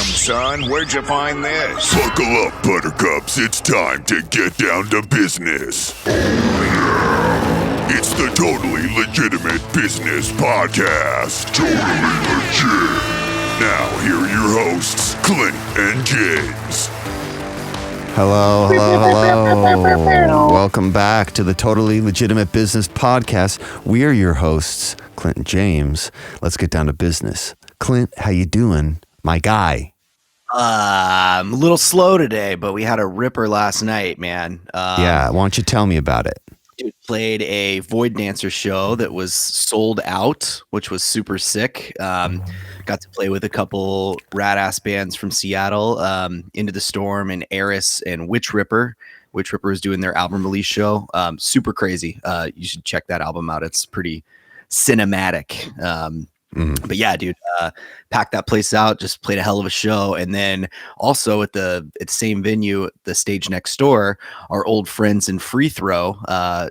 son. Where'd you find this? Buckle up, buttercups. It's time to get down to business. It's the Totally Legitimate Business Podcast. Totally legit. Now, here are your hosts, Clint and James. Hello. Welcome back to the Totally Legitimate Business Podcast. We are your hosts, Clint and James. Let's get down to business. Clint, how you doing, my guy? I'm a little slow today, but we had a ripper last night, man. Yeah, why don't you tell me about it? Dude played a Void Dancer show that was sold out, which was super sick. Got to play with a couple rad-ass bands from Seattle, Into the Storm and Eris and Witch Ripper. Witch Ripper is doing their album release show. Super crazy. You should check that album out. It's pretty cinematic. But yeah, dude, packed that place out, just played a hell of a show. And then also at the same venue, the stage next door, our old friends in Free Throw,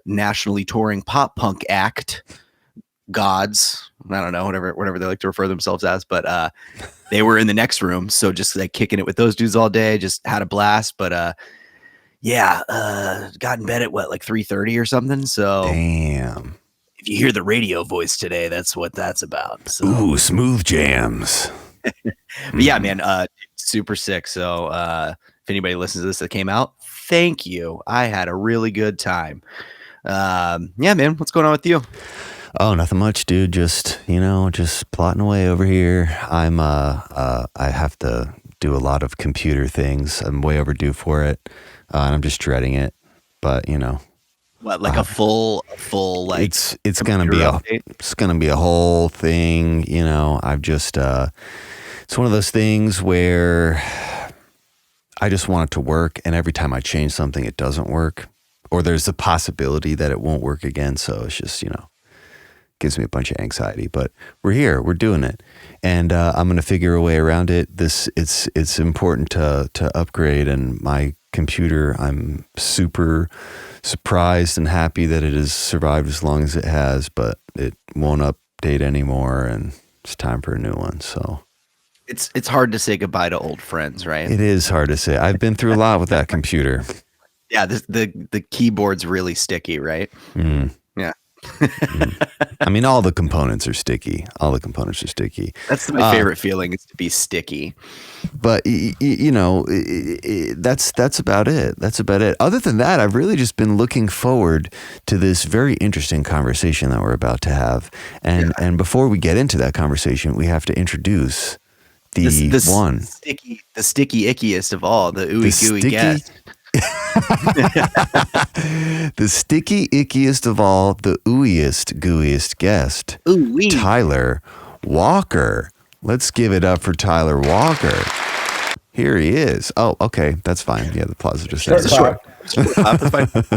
nationally touring pop punk act, Gods, I don't know, whatever they like to refer themselves as, but they were in the next room. So just like kicking it with those dudes all day, just had a blast. But got in bed at like 3:30 or something. So Damn. If you hear the radio voice today, that's what that's about. So. Ooh, smooth jams. But yeah, man, super sick. So if anybody listens to this that came out, thank you. I had a really good time. Yeah, man, what's going on with you? Oh, nothing much, dude. Just plotting away over here. I have to do a lot of computer things. I'm way overdue for it. And I'm just dreading it. But, What, like a full like it's gonna be a whole thing, I've just it's one of those things where I just want it to work, and every time I change something it doesn't work, or there's a possibility that it won't work again. So it's just gives me a bunch of anxiety. But we're here, we're doing it, and I'm gonna figure a way around it. It's important to upgrade, and my computer, I'm super surprised and happy that it has survived as long as it has, but it won't update anymore, and it's time for a new one. So it's hard to say goodbye to old friends, right? it is hard to say. I've been through a lot with that computer. Yeah, the keyboard's really sticky, right? Yeah. I mean, all the components are sticky. That's my favorite feeling, is to be sticky. But that's about it. Other than that, I've really just been looking forward to this very interesting conversation that we're about to have. And before we get into that conversation, we have to introduce the sticky ickiest of all, the ooey gooey guest. The sticky ickiest of all, the ooeyest gooeyest guest, Ooh-wee. Tyler Walker. Let's give it up for Tyler Walker. Here he is. Oh, okay, that's fine. Yeah, the applause is just there.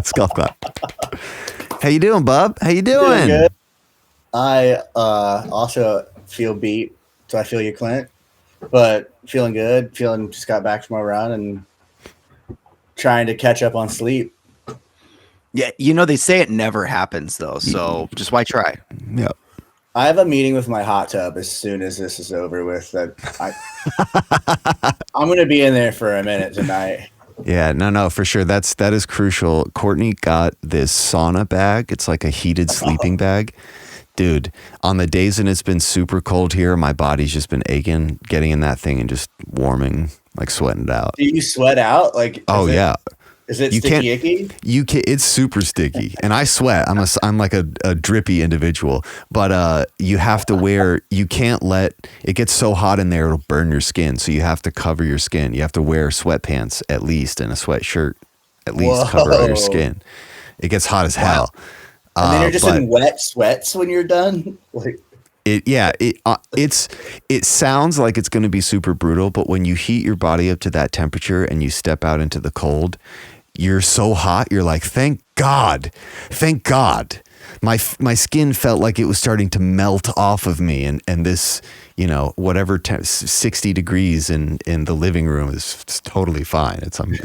Skull clap. How you doing, bub? How you doing? Good. I also feel beat, so I feel you, Clint. But feeling good. Just got back from a run and trying to catch up on sleep. Yeah, they say it never happens though, so just why try? Yeah. I have a meeting with my hot tub as soon as this is over with. I'm going to be in there for a minute tonight. Yeah, no, for sure. That is crucial. Courtney got this sauna bag. It's like a heated sleeping bag. Dude, on the days when it's been super cold here, my body's just been aching, getting in that thing and just warming, like sweating it out. Do you sweat out? Yeah. Is it sticky icky? It's super sticky, and I sweat. I'm like a drippy individual, but you have to you can't let it get so hot in there, it'll burn your skin. So you have to cover your skin. You have to wear sweatpants at least, and a sweatshirt at least. Cover all your skin. It gets hot as hell. And then you're just in wet sweats when you're done. It sounds like it's going to be super brutal, but when you heat your body up to that temperature and you step out into the cold, you're so hot. You're like, thank God. My skin felt like it was starting to melt off of me, and this, whatever 60 degrees in the living room is totally fine.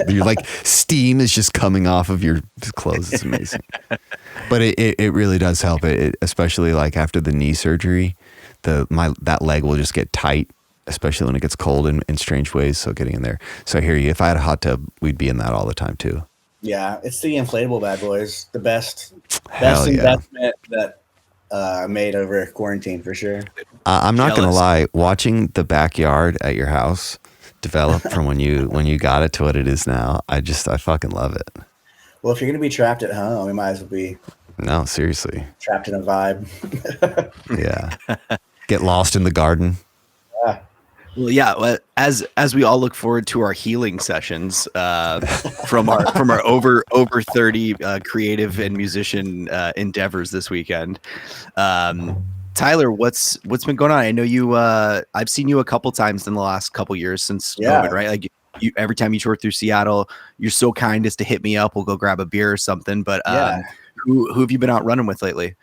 You're like, steam is just coming off of your clothes. It's amazing. But it really does help. It especially like after the knee surgery, that leg will just get tight especially when it gets cold in strange ways. So getting in there. So I hear you. If I had a hot tub, we'd be in that all the time too. Yeah, it's the inflatable bad boys. The best Hell investment that made over quarantine for sure. I'm not going to Jealous. lie. Watching the backyard at your house develop from when you got it to what it is now, I fucking love it. Well, if you're gonna be trapped at home, we might as well be No, seriously. trapped in a vibe. Yeah. Get lost in the garden. Yeah. Well, yeah. Well, as we all look forward to our healing sessions from our over 30 creative and musician endeavors this weekend. Tyler, what's been going on? I know you. I've seen you a couple times in the last couple years since COVID, right? Like you, every time you tour through Seattle, you're so kind as to hit me up. We'll go grab a beer or something. But who have you been out running with lately?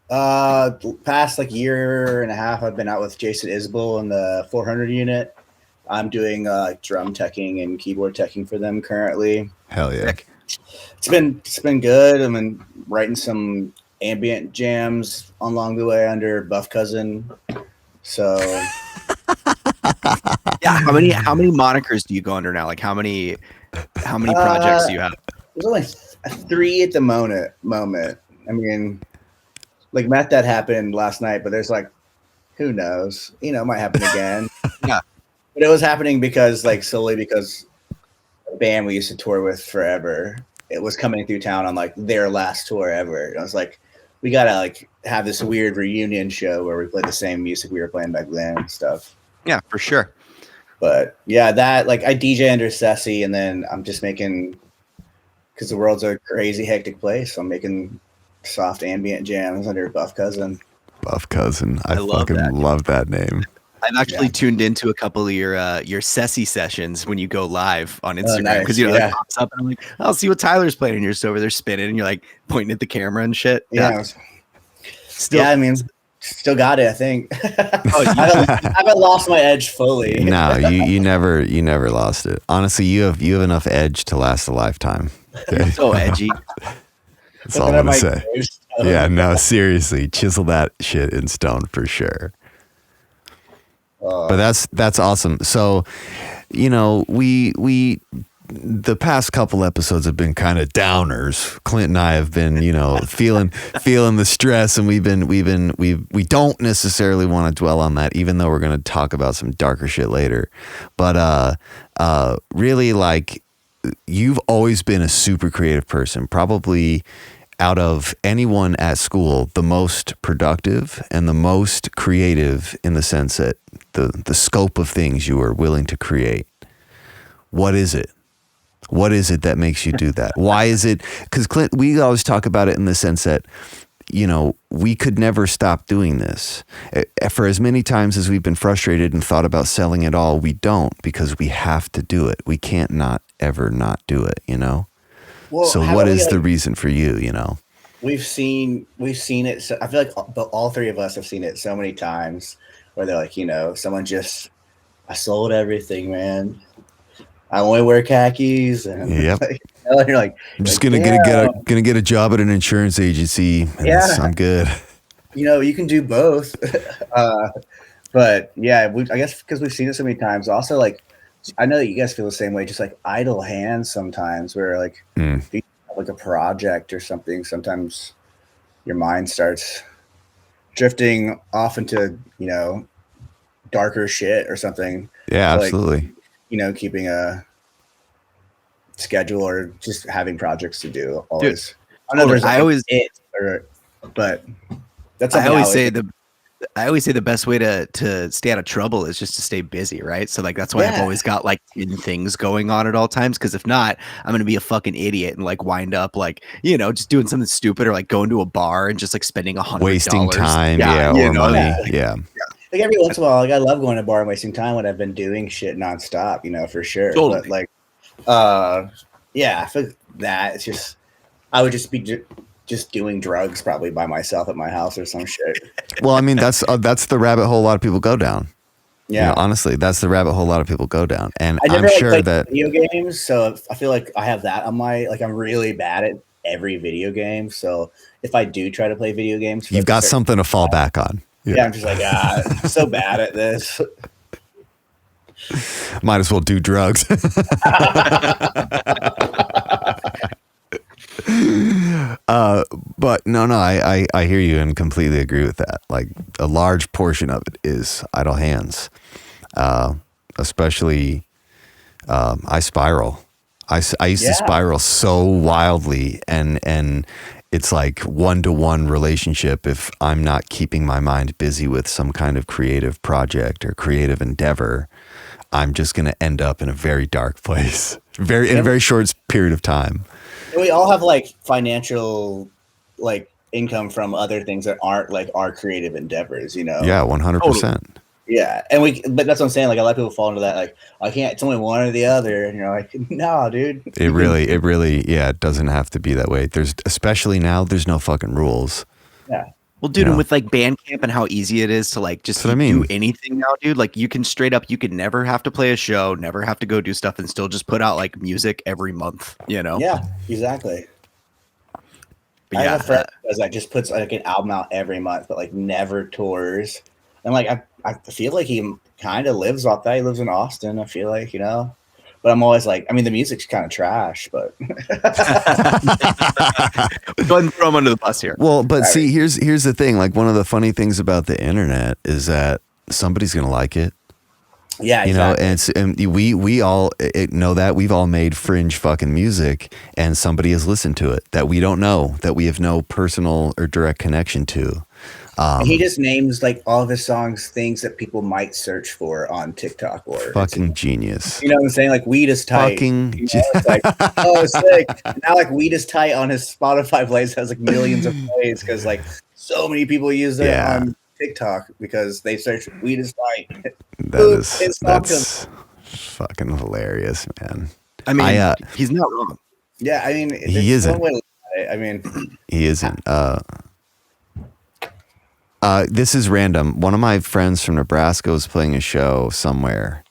Past like year and a half, I've been out with Jason Isbell in the 400 unit. I'm doing drum teching and keyboard teching for them currently. Hell yeah. It's been good. I've been writing some ambient jams along the way under Buff Cousin. So Yeah. How many monikers do you go under now? Like how many projects do you have? there's only 3 at the moment. I mean, like Matt, that happened last night, but there's like, who knows? You know, it might happen again. Yeah. But it was happening because solely because the band we used to tour with forever, it was coming through town on like their last tour ever. And I was like, we gotta like have this weird reunion show where we play the same music we were playing back then and stuff. Yeah, for sure. But yeah, that like I DJ under Ceci, and then I'm just making, because the world's a crazy hectic place, so I'm making soft ambient jams under Buff Cousin. Buff Cousin. I love fucking that. love that name. I've actually tuned into a couple of your Ceci sessions when you go live on Instagram nice. because that pops up and I'm like, I'll see what Tyler's playing, and you're just over there spinning and you're like pointing at the camera and shit. Yeah. Still, I mean, still got it, I think. Oh, I haven't lost my edge fully. No, you never lost it. Honestly, you have enough edge to last a lifetime. so edgy. That's all I'm gonna say. Yeah, no, seriously, chisel that shit in stone for sure. But that's awesome. So, you know, we the past couple episodes have been kind of downers. Clint and I have been, you know, feeling the stress, and we don't necessarily want to dwell on that, even though we're going to talk about some darker shit later. But really, like, you've always been a super creative person, probably out of anyone at school, the most productive and the most creative in the sense that the scope of things you are willing to create. What is it? What is it that makes you do that? Why is it? Because Clint, we always talk about it in the sense that, you know, we could never stop doing this. For as many times as we've been frustrated and thought about selling it all, we don't, because we have to do it. We can't ever not do it, you know? Well, so what is the reason for you, you know? We've seen it. So I feel like all 3 of us have seen it so many times where they're like, you know, someone just, I sold everything, man. I only wear khakis. And yep. You're like, I'm just gonna get a job at an insurance agency. I'm good. You know, you can do both. But yeah, I guess because we've seen it so many times. Also, like, I know that you guys feel the same way. Just like idle hands sometimes, where like if you have like a project or something, sometimes your mind starts drifting off into, you know, darker shit or something. Yeah, so, absolutely. like, you know, keeping a schedule or just having projects to do always. Dude, I know there's but that's I always say the best way to stay out of trouble is just to stay busy, right? So like that's why I've always got like 10 things going on at all times, because if not, I'm gonna be a fucking idiot and like wind up like, you know, just doing something stupid or like going to a bar and just like spending $100 wasting time, or money. Yeah. Like every once in a while, like I love going to a bar and wasting time when I've been doing shit nonstop, you know, for sure. Totally. But like, yeah, for that, it's just I would just be just doing drugs probably by myself at my house or some shit. Well, I mean, that's the rabbit hole a lot of people go down. Yeah, you know, honestly, that's the rabbit hole a lot of people go down, and I never, I'm sure that video games. So I feel like I have that on my I'm really bad at every video game. So if I do try to play video games, you've got something to fall back on. Yeah, I'm just like I'm so bad at this. Might as well do drugs. But no, I hear you and completely agree with that. Like a large portion of it is idle hands. Especially, I spiral. I used to spiral so wildly, and it's like 1-to-1 relationship. If I'm not keeping my mind busy with some kind of creative project or creative endeavor, I'm just going to end up in a very dark place, in a very short period of time. And we all have like financial, like income from other things that aren't like our creative endeavors, you know? Yeah, 100%. Yeah, but that's what I'm saying. Like a lot of people fall into that. Like I can't. It's only one or the other, and you're like, no, dude. It really, yeah, it doesn't have to be that way. Especially now, there's no fucking rules. Yeah. Well, dude, and with like Bandcamp and how easy it is to like just do anything now, dude. Like you can you could never have to play a show, never have to go do stuff, and still just put out like music every month. You know? Yeah, exactly. But I have a friend that just puts like an album out every month, but like never tours. And like I feel like he kind of lives off that. He lives in Austin. I feel like, you know, but I'm always like, I mean, the music's kind of trash, but go ahead and throw him under the bus here. Well, but see, here's the thing. Like one of the funny things about the internet is that somebody's gonna like it. Yeah, you know, and we all know that we've all made fringe fucking music, and somebody has listened to it that we don't know, that we have no personal or direct connection to. He just names like all of his songs things that people might search for on TikTok or fucking genius. You know what I'm saying? Like Weed is Tight. Fucking it's like, oh, sick. Now like Weed is Tight on his Spotify plays has like millions of plays because like so many people use it on TikTok because they search Weed is Tight. That's fucking hilarious, man. I mean, he's not wrong. Yeah, I mean, he isn't. I mean, he isn't. This is random. One of my friends from Nebraska was playing a show somewhere,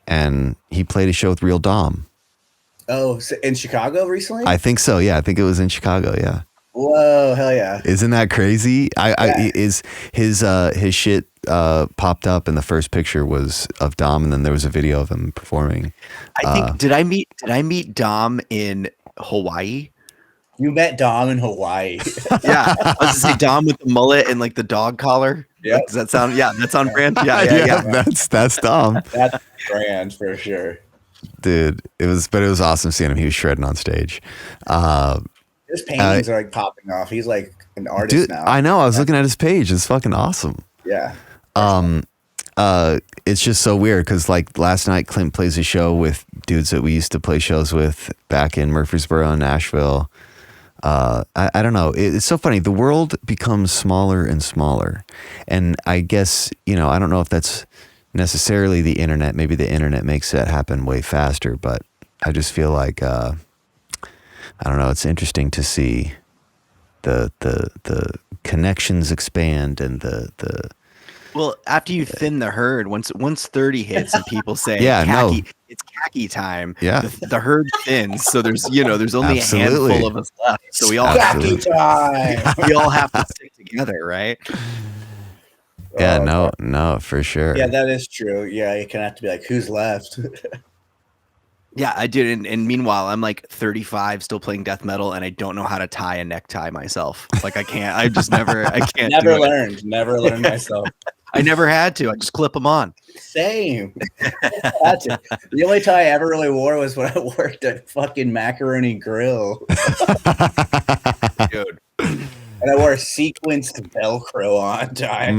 and he played a show with Real Dom. Oh, so in Chicago recently? I think so. Yeah, I think it was in Chicago. Yeah. Whoa, hell yeah! Isn't that crazy? His shit popped up, and the first picture was of Dom, and then there was a video of him performing. I think did I meet Dom in Hawaii? You met Dom in Hawaii. Yeah. I was going to say Dom with the mullet and like the dog collar. Yeah. Does that sound, that's on brand? Yeah. That's Dom. That's brand for sure. Dude, it was awesome seeing him. He was shredding on stage. His paintings are like popping off. He's like an artist now. I know. I was looking at his page. It's fucking awesome. Yeah. It's just so weird because like last night Clint plays a show with dudes that we used to play shows with back in Murfreesboro and Nashville. I don't know. It's so funny. The world becomes smaller and smaller. And I guess, you know, I don't know if that's necessarily the internet. Maybe the internet makes that happen way faster, but I just feel like, I don't know. It's interesting to see the connections expand and well, after you thin the herd, once 30 hits and people say, it's khaki time. Yeah. The herd thins. So there's only a handful of us left. So we all have to stick together, right? Yeah, no, for sure. Yeah, that is true. Yeah, you kind of have to be like, who's left? Yeah, I did. And meanwhile, I'm like 35, still playing death metal, and I don't know how to tie a necktie myself. Like I can't. I can't. Never learned myself. I never had to. I just clip them on. Same. The only tie I ever really wore was when I worked at fucking Macaroni Grill. Dude. And I wore a sequenced Velcro on tie.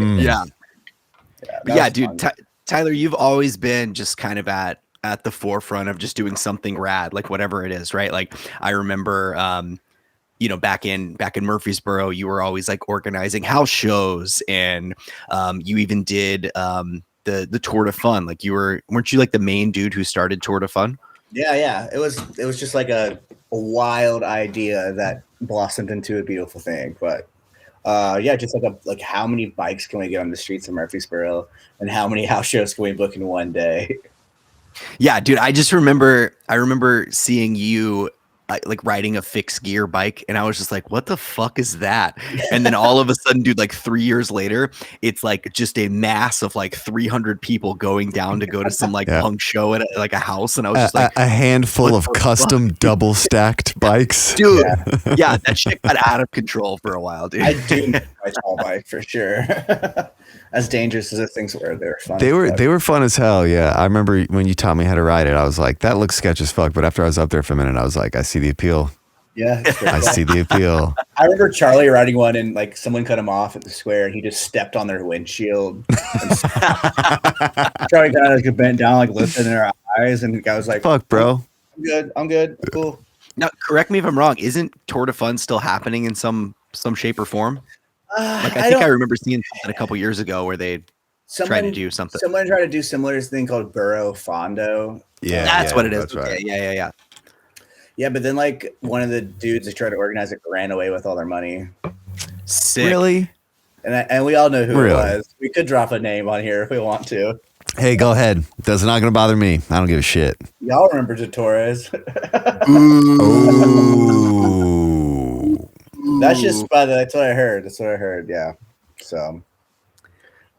Yeah, dude. Tyler, you've always been just kind of at the forefront of just doing something rad, like whatever it is, right? Like I remember, back in Murfreesboro, you were always like organizing house shows, and you even did the Tour de Fun. Like weren't you like the main dude who started Tour de Fun? Yeah. It was just like a wild idea that blossomed into a beautiful thing. But just like how many bikes can we get on the streets of Murfreesboro, and how many house shows can we book in one day? Yeah, dude, I remember seeing you like riding a fixed gear bike, and I was just like, what the fuck is that? And then all of a sudden, dude, like 3 years later, it's like just a mass of like 300 people going down to go to some like punk show at like a house, and I was just like, a handful of custom double stacked bikes, dude. Yeah, that shit got out of control for a while, dude. I do miss my tall bike for sure. As dangerous as the things were, they were fun. They were fun as hell. Yeah, I remember when you taught me how to ride it, I was like, that looks sketch as fuck. But after I was up there for a minute, I was like, I see the appeal. Yeah, I see the appeal. I remember Charlie riding one, and like someone cut him off at the square, and he just stepped on their windshield. Charlie kind of like bent down, like lifted in their eyes, and the guy was like, "Fuck, bro, I'm good, cool." Now, correct me if I'm wrong. Isn't Tour de Fun still happening in some shape or form? Like I think I remember seeing something a couple years ago where they tried to do something. Someone tried to do similar to this thing called Burro Fondo. Yeah, that's what it is. That's right. Yeah. Yeah, but then like one of the dudes that tried to organize it ran away with all their money. Sick. Really? And we all know who it was. We could drop a name on here if we want to. Hey, go ahead. That's not going to bother me. I don't give a shit. Y'all remember Torres? Ooh. That's just that's what I heard. Yeah. So,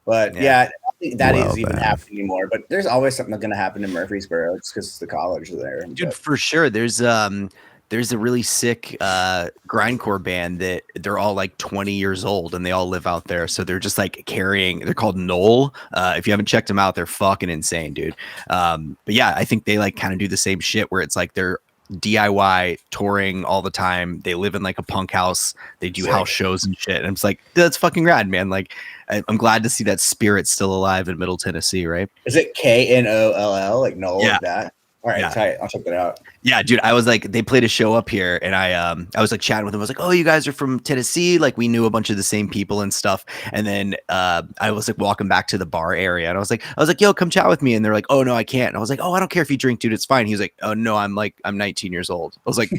but yeah, I don't think that is even happening anymore. But there's always something going to happen in Murfreesboro. It's because the college is there, dude. For sure, there's a really sick grindcore band that they're all like 20 years old and they all live out there. So they're just like they're called Knoll. If you haven't checked them out, they're fucking insane, dude. But yeah, I think they like kind of do the same shit where it's like they're DIY touring all the time. They live in like a punk house. They do house shows and shit. And I'm just like, that's fucking rad, man. Like, I'm glad to see that spirit still alive in Middle Tennessee, right? Is it Knoll? Like Knoll, yeah. Like that? All right, tight. I'll check that out. Yeah, dude. I was like, they played a show up here, and I was like chatting with them. I was like, oh, you guys are from Tennessee? Like, we knew a bunch of the same people and stuff. And then I was like walking back to the bar area, and I was like, yo, come chat with me. And they're like, oh no, I can't. And I was like, oh, I don't care if you drink, dude. It's fine. He was like, oh no, I'm 19 years old. I was like,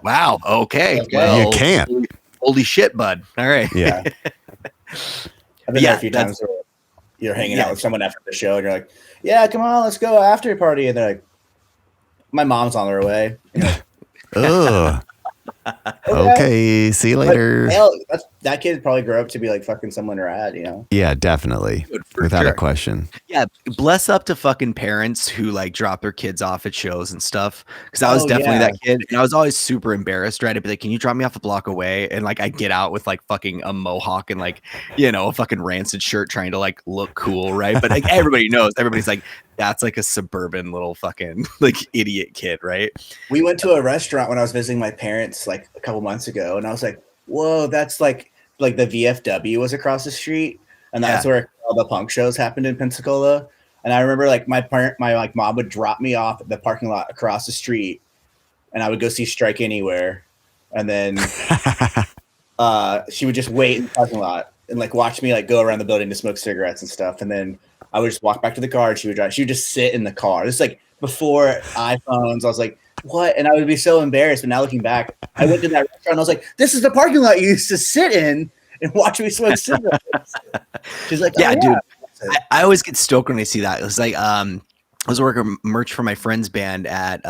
wow, okay. Well, you can't. Holy shit, bud. All right. Yeah. I've been there a few times where you're hanging out with someone after the show, and you're like, yeah, come on, let's go after party. And they're like, my mom's on her way. Ugh. Okay, see you later. Hell, that kid probably grew up to be like fucking someone rad, you know? Yeah, definitely. Without a question. Yeah, bless up to fucking parents who like drop their kids off at shows and stuff. Because I was definitely that kid, and I was always super embarrassed, right? I'd be like, "Can you drop me off a block away?" And like I get out with like fucking a mohawk and like a fucking Rancid shirt, trying to like look cool, right? But like everybody knows, everybody's like, that's like a suburban little fucking like idiot kid, right? We went to a restaurant when I was visiting my parents like a couple months ago, and I was like, whoa, that's like the VFW was across the street, and that's where all the punk shows happened in Pensacola. And I remember like my mom would drop me off at the parking lot across the street, and I would go see Strike Anywhere, and then she would just wait in the parking lot and like watch me like go around the building to smoke cigarettes and stuff, and then I would just walk back to the car, and she would drive. She would just sit in the car. This is like before iPhones. I was like, what? And I would be so embarrassed. But now looking back, I went to that restaurant, and I was like, this is the parking lot you used to sit in and watch me smoke cigarettes. She's like, yeah, dude. I always get stoked when I see that. It was like, I was working merch for my friend's band at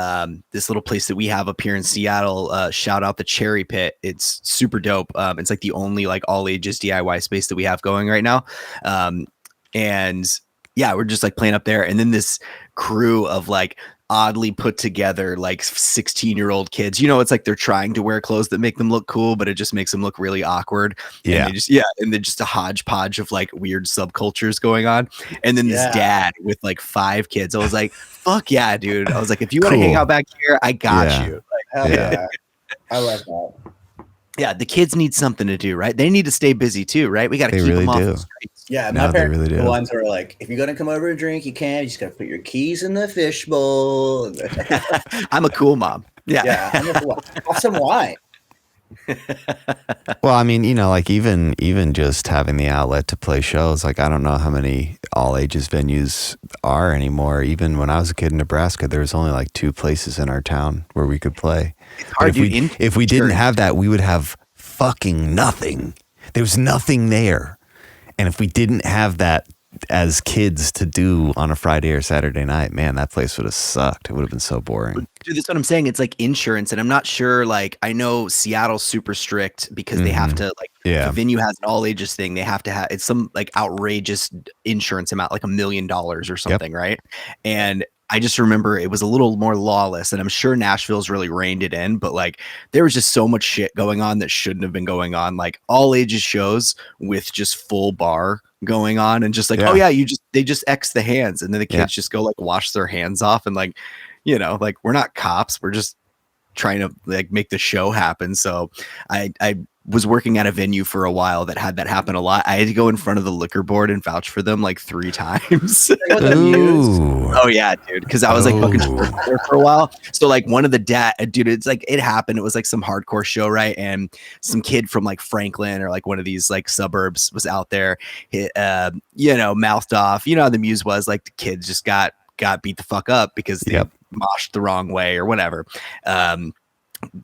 this little place that we have up here in Seattle. Shout out the Cherry Pit. It's super dope. It's like the only like all ages DIY space that we have going right now. And yeah, we're just like playing up there. And then this crew of like oddly put together like 16-year-old kids, it's like they're trying to wear clothes that make them look cool, but it just makes them look really awkward. Yeah. And then just a hodgepodge of like weird subcultures going on. And then this dad with like 5 kids. I was like, fuck yeah, dude. I was like, if you want to hang out back here, I got you. Like, hell yeah. I love that. Yeah, the kids need something to do, right? They need to stay busy too, right? We got to keep them off the streets. Yeah, my parents are the ones who are like, if you're going to come over and drink, you can. You just got to put your keys in the fishbowl. I'm a cool mom. Yeah. Have some wine. Well, I mean, like even just having the outlet to play shows, like I don't know how many all ages venues are anymore. Even when I was a kid in Nebraska, there was only like 2 places in our town where we could play. It's hard, if we didn't have that, we would have fucking nothing. There was nothing there. And if we didn't have that as kids to do on a Friday or Saturday night, man, that place would have sucked. It would have been so boring. Dude, that's what I'm saying. It's like insurance, and I'm not sure. Like, I know Seattle's super strict because they have to, like, Yeah. the venue has an all ages thing. They have to have, it's some like outrageous insurance amount, like $1 million or something, right? And I just remember it was a little more lawless, and I'm sure Nashville's really reined it in, but like there was just so much shit going on that shouldn't have been going on. Like all ages shows with just full bar going on, and just like, oh yeah, they just X the hands, and then the kids just go like wash their hands off, and like, you know, like we're not cops, we're just trying to like make the show happen. So I was working at a venue for a while that had that happen a lot. I had to go in front of the liquor board and vouch for them like 3 times. Oh yeah, dude. Because I was like fucking there for a while. So like one of the dude, it's like it happened. It was like some hardcore show, right? And some kid from like Franklin or like one of these like suburbs was out there, you know, mouthed off. You know how the Muse was, like the kids just got beat the fuck up because they moshed the wrong way or whatever.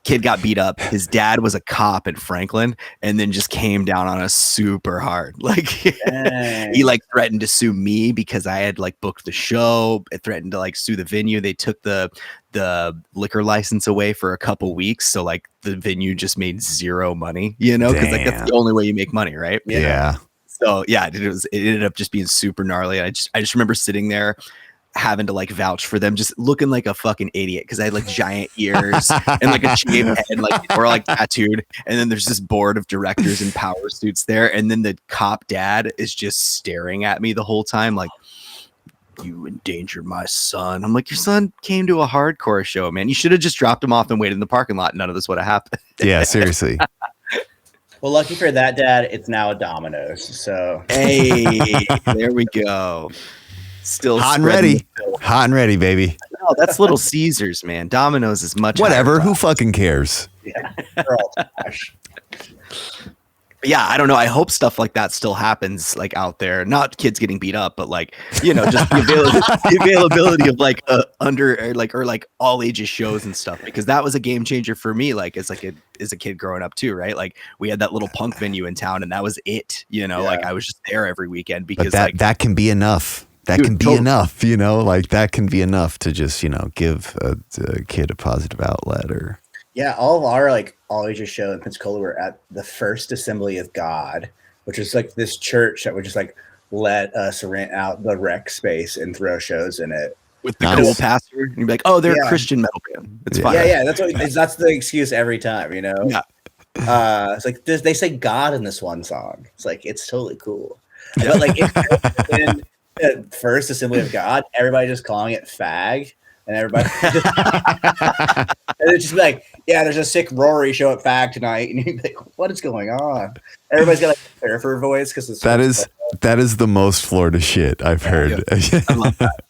Kid got beat up. His dad was a cop in Franklin, and then just came down on us super hard. Like he like threatened to sue me because I had like booked the show. It threatened to like sue the venue. They took the liquor license away for a couple weeks, so like the venue just made zero money. You know, because like that's the only way you make money, right? Yeah. So yeah, it ended up just being super gnarly. I just remember sitting there having to like vouch for them, just looking like a fucking idiot because I had like giant ears and like a shaved head, like or like tattooed, and then there's this board of directors in power suits there, and then the cop dad is just staring at me the whole time like, you endangered my son. I'm like, your son came to a hardcore show, man. You should have just dropped him off and waited in the parking lot. None of this would have happened. Yeah, seriously. Well, lucky for that dad, it's now a Domino's. So hey, there we go. Still hot and ready, baby. No, that's Little Caesars, man. Domino's is much whatever. Who fucking cares? Yeah, they're all trash. Yeah, I don't know. I hope stuff like that still happens, like out there. Not kids getting beat up, but like, you know, just the availability of like or like all ages shows and stuff. Because that was a game changer for me. Like as a kid growing up too, right? Like we had that little punk venue in town, and that was it. You know, like I was just there every weekend because that can be enough. That can be enough, you know, like that can be enough to just, you know, give a kid a positive outlet or. Yeah, all of our like all ages show in Pensacola were at the First Assembly of God, which is like this church that would just like let us rent out the rec space and throw shows in it with the cool pastor. And you'd be like, oh, they're a Christian metal band. It's fine. Yeah. That's the excuse every time, you know. Yeah. It's like they say God in this one song. It's like it's totally cool, but like in the First Assembly of God, everybody just calling it fag. And everybody just, and it's just like, yeah, there's a sick Rory show at Fag tonight, and you're like, what is going on? Everybody's got like a surfer voice because that is the most Florida shit I've heard. Yeah. I love that.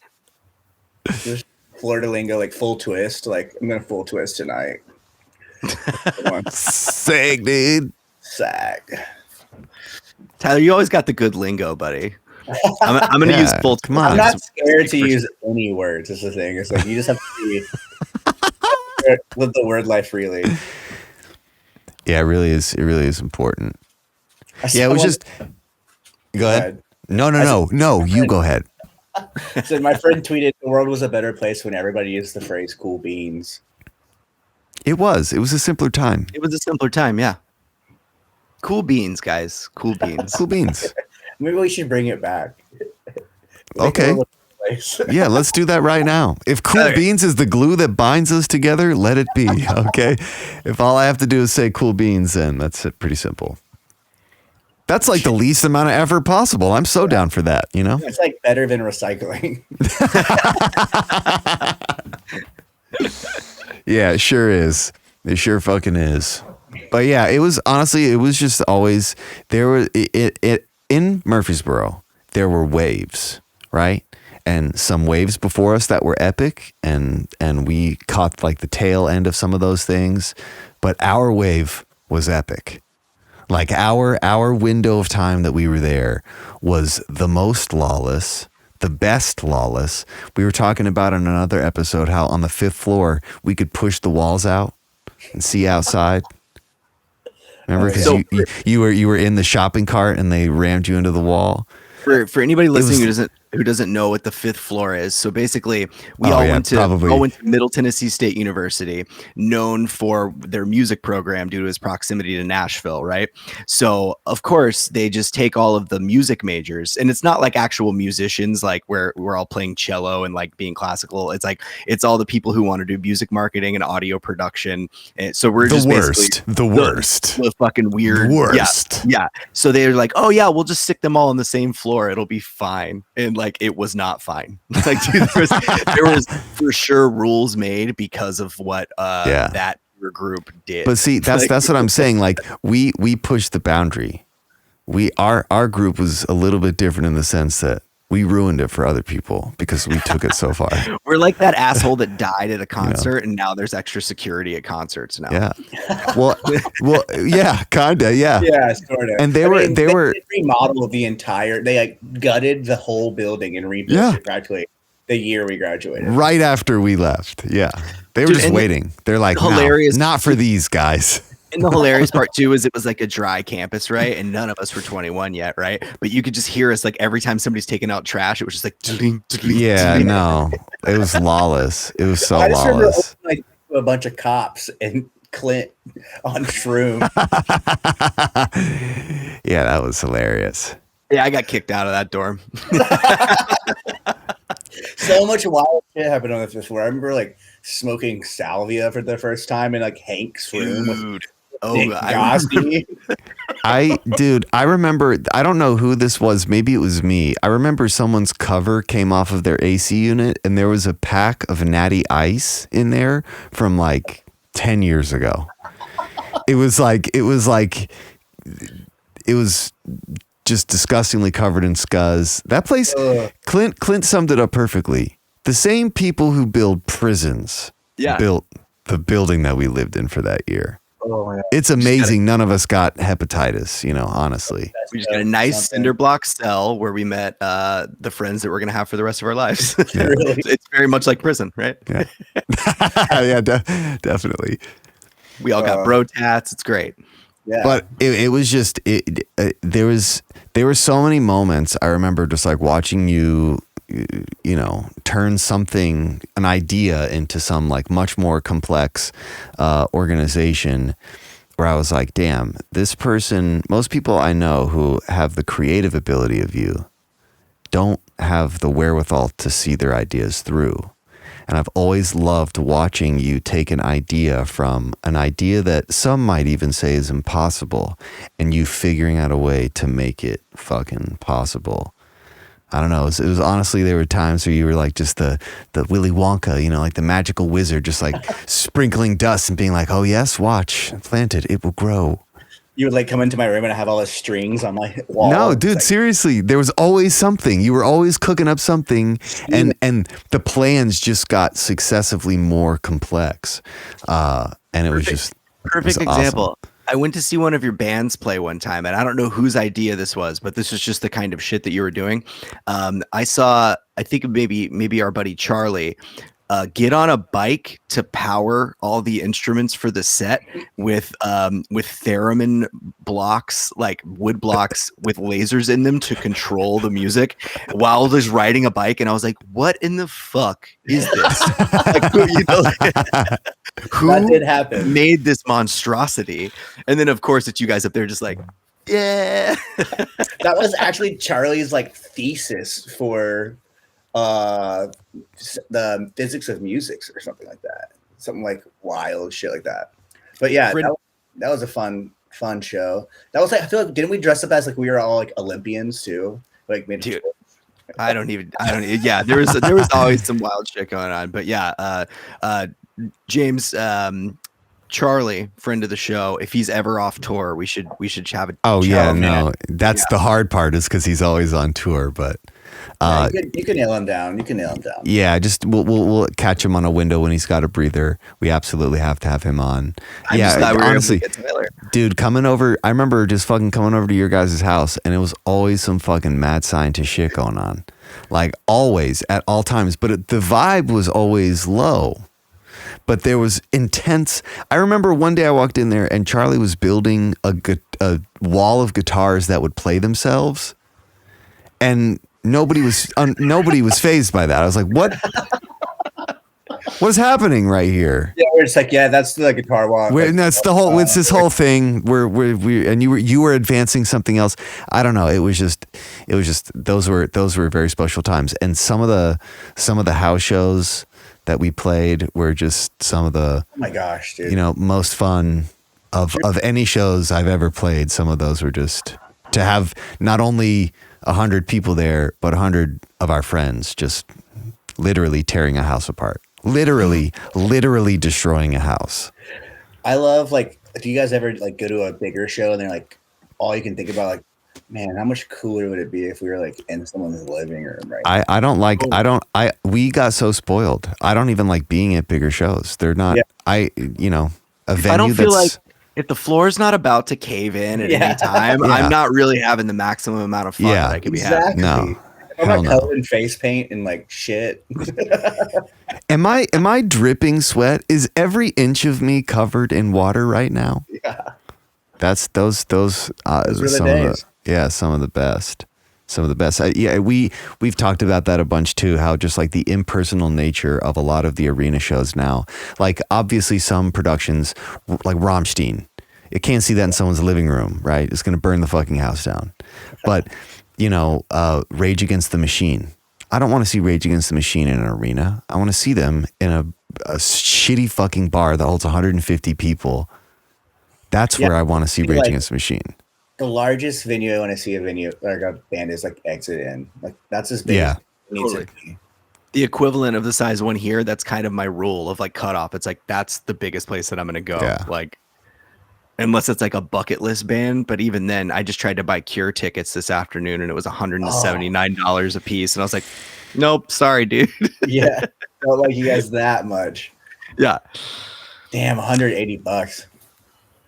There's Florida lingo, like full twist. Like I'm gonna full twist tonight. Sag, dude. Sag. Tyler, you always got the good lingo, buddy. I'm going to use full. Come on. I'm not scared to use any words. Is the thing. It's like you just have to live the word life freely. Yeah, it really is. It really is important. Yeah, it was just. Go ahead. No. You go ahead. So my friend tweeted, "The world was a better place when everybody used the phrase cool beans." It was. It was a simpler time. It was a simpler time. Yeah. Cool beans, guys. Cool beans. Cool beans. Maybe we should bring it back. Okay. Yeah, let's do that right now. If cool beans is the glue that binds us together, let it be. Okay. If all I have to do is say cool beans, then that's it. Pretty simple. That's like the least amount of effort possible. I'm so down for that, you know? It's like better than recycling. Yeah, it sure is. It sure fucking is. But yeah, it was just always there were it in Murfreesboro, there were waves, right? And some waves before us that were epic, and we caught like the tail end of some of those things. But our wave was epic. Like our window of time that we were there was the most lawless, the best lawless. We were talking about in another episode how on the 5th floor we could push the walls out and see outside. Remember, because you were in the shopping cart and they rammed you into the wall. For anybody listening who doesn't know what the 5th floor is, so basically we all went to Middle Tennessee State University, known for their music program due to its proximity to Nashville, right? So of course they just take all of the music majors, and it's not like actual musicians, like where we're all playing cello and like being classical. It's like it's all the people who want to do music marketing and audio production. And so we're just the worst, the fucking weird, worst. Yeah. So they're like, oh yeah, we'll just stick them all on the same floor. It'll be fine. And like, it was not fine. Like, dude, there was for sure rules made because of what that group did. But see, that's what I'm saying. Like, we pushed the boundary. Our group was a little bit different in the sense that we ruined it for other people because we took it so far. We're like that asshole that died at a concert, and now there's extra security at concerts now. Yeah. Well, yeah, kinda, yeah. Yeah, sort of. And they remodeled the entire. They like gutted the whole building and rebuilt it practically the year we graduated. Right after we left. Yeah. They were just waiting. They're like, hilarious. No, not for these guys. And the hilarious part too is it was like a dry campus, right? And none of us were 21 yet, right? But you could just hear us like every time somebody's taking out trash, it was just like no, it was lawless. It was so lawless. Like a bunch of cops and Clint on shroom. Yeah, that was hilarious. Yeah, I got kicked out of that dorm. So much wild shit happened on this before. I remember like smoking salvia for the first time in like Hank's room. Dude. I remember, I don't know who this was. Maybe it was me. I remember someone's cover came off of their AC unit and there was a pack of Natty Ice in there from like 10 years ago. It was just disgustingly covered in scuzz. That place, Clint summed it up perfectly. The same people who build prisons built the building that we lived in for that year. Oh, yeah. It's amazing none of us got hepatitis, honestly. We just got a nice cinder block cell where we met the friends that we're going to have for the rest of our lives. Yeah. It's very much like prison, right? Yeah, yeah, definitely. We all got bro tats. It's great. Yeah. But it was just, there were so many moments. I remember just like watching you turn an idea into some like much more complex organization where I was like, damn, this person, most people I know who have the creative ability of you don't have the wherewithal to see their ideas through. And I've always loved watching you take an idea from an idea that some might even say is impossible and you figuring out a way to make it fucking possible. I don't know. It was honestly, there were times where you were like just the Willy Wonka, like the magical wizard, just like sprinkling dust and being like, oh yes, watch, plant it, it will grow. You would like come into my room and I have all the strings on my wall. No, dude, seriously, there was always something. You were always cooking up something, and the plans just got successively more complex. And it was just perfect awesome. Example. I went to see one of your bands play one time, and I don't know whose idea this was, but this was just the kind of shit that you were doing. I think maybe our buddy Charlie get on a bike to power all the instruments for the set with theremin blocks, like wood blocks with lasers in them to control the music while just riding a bike. And I was like, what in the fuck is this? Who that did happen. Made this monstrosity? And then of course it's you guys up there just like, yeah. That was actually Charlie's like thesis for the physics of music or something like that, something like wild shit like that. But yeah, that was a fun show. That was like, I feel like, didn't we dress up as like we were all like Olympians too? Like maybe. Dude, I don't even. Yeah, there was always some wild shit going on. But yeah, James, Charlie, friend of the show, if he's ever off tour, we should have a. Oh yeah, no, that's the hard part is because he's always on tour, but. You can nail him down. Yeah, just we'll catch him on a window when he's got a breather. We absolutely have to have him on. Honestly, dude, coming over. I remember just fucking coming over to your guys' house, and it was always some fucking mad scientist shit going on, like always at all times. But the vibe was always low. But there was intense. I remember one day I walked in there, and Charlie was building a wall of guitars that would play themselves. and nobody was fazed by that. I was like, what is happening right here? Yeah, we're just like, yeah, that's the guitar walk. And that's the whole. It's this whole thing where and you were advancing something else. I don't know. It was just those were very special times. And some of the house shows that we played were just some of the, oh my gosh, dude, most fun of any shows I've ever played. Some of those were just to have not only 100 people there, but 100 of our friends just literally tearing a house apart. Literally destroying a house. I love, like, do you guys ever like go to a bigger show and they're like, all you can think about, like, man, how much cooler would it be if we were like in someone's living room, right? We got so spoiled. I don't even like being at bigger shows. They're not, a venue I don't feel like if the floor is not about to cave in at any time, I'm not really having the maximum amount of fun that I could be having. No. I'm not covered in face paint and like shit. Am I dripping sweat? Is every inch of me covered in water right now? Yeah. That's those were some days. Some of the best. Some of the best. We've talked about that a bunch too, how just like the impersonal nature of a lot of the arena shows now. Like obviously some productions like Rammstein, you can't see that in someone's living room, right? It's going to burn the fucking house down. But Rage Against the Machine. I don't want to see Rage Against the Machine in an arena. I want to see them in a shitty fucking bar that holds 150 people. That's where I want to see Rage Against the Machine. The largest venue I want to see a band is like Exit In. Like that's as big as it needs to be. The equivalent of the size one here, that's kind of my rule of like cutoff. It's like that's the biggest place that I'm gonna go. Yeah. Like unless it's like a bucket list band, but even then, I just tried to buy Cure tickets this afternoon, and it was $179 a piece, and I was like, "Nope, sorry, dude." Yeah, don't like you guys that much. Yeah, damn, $180.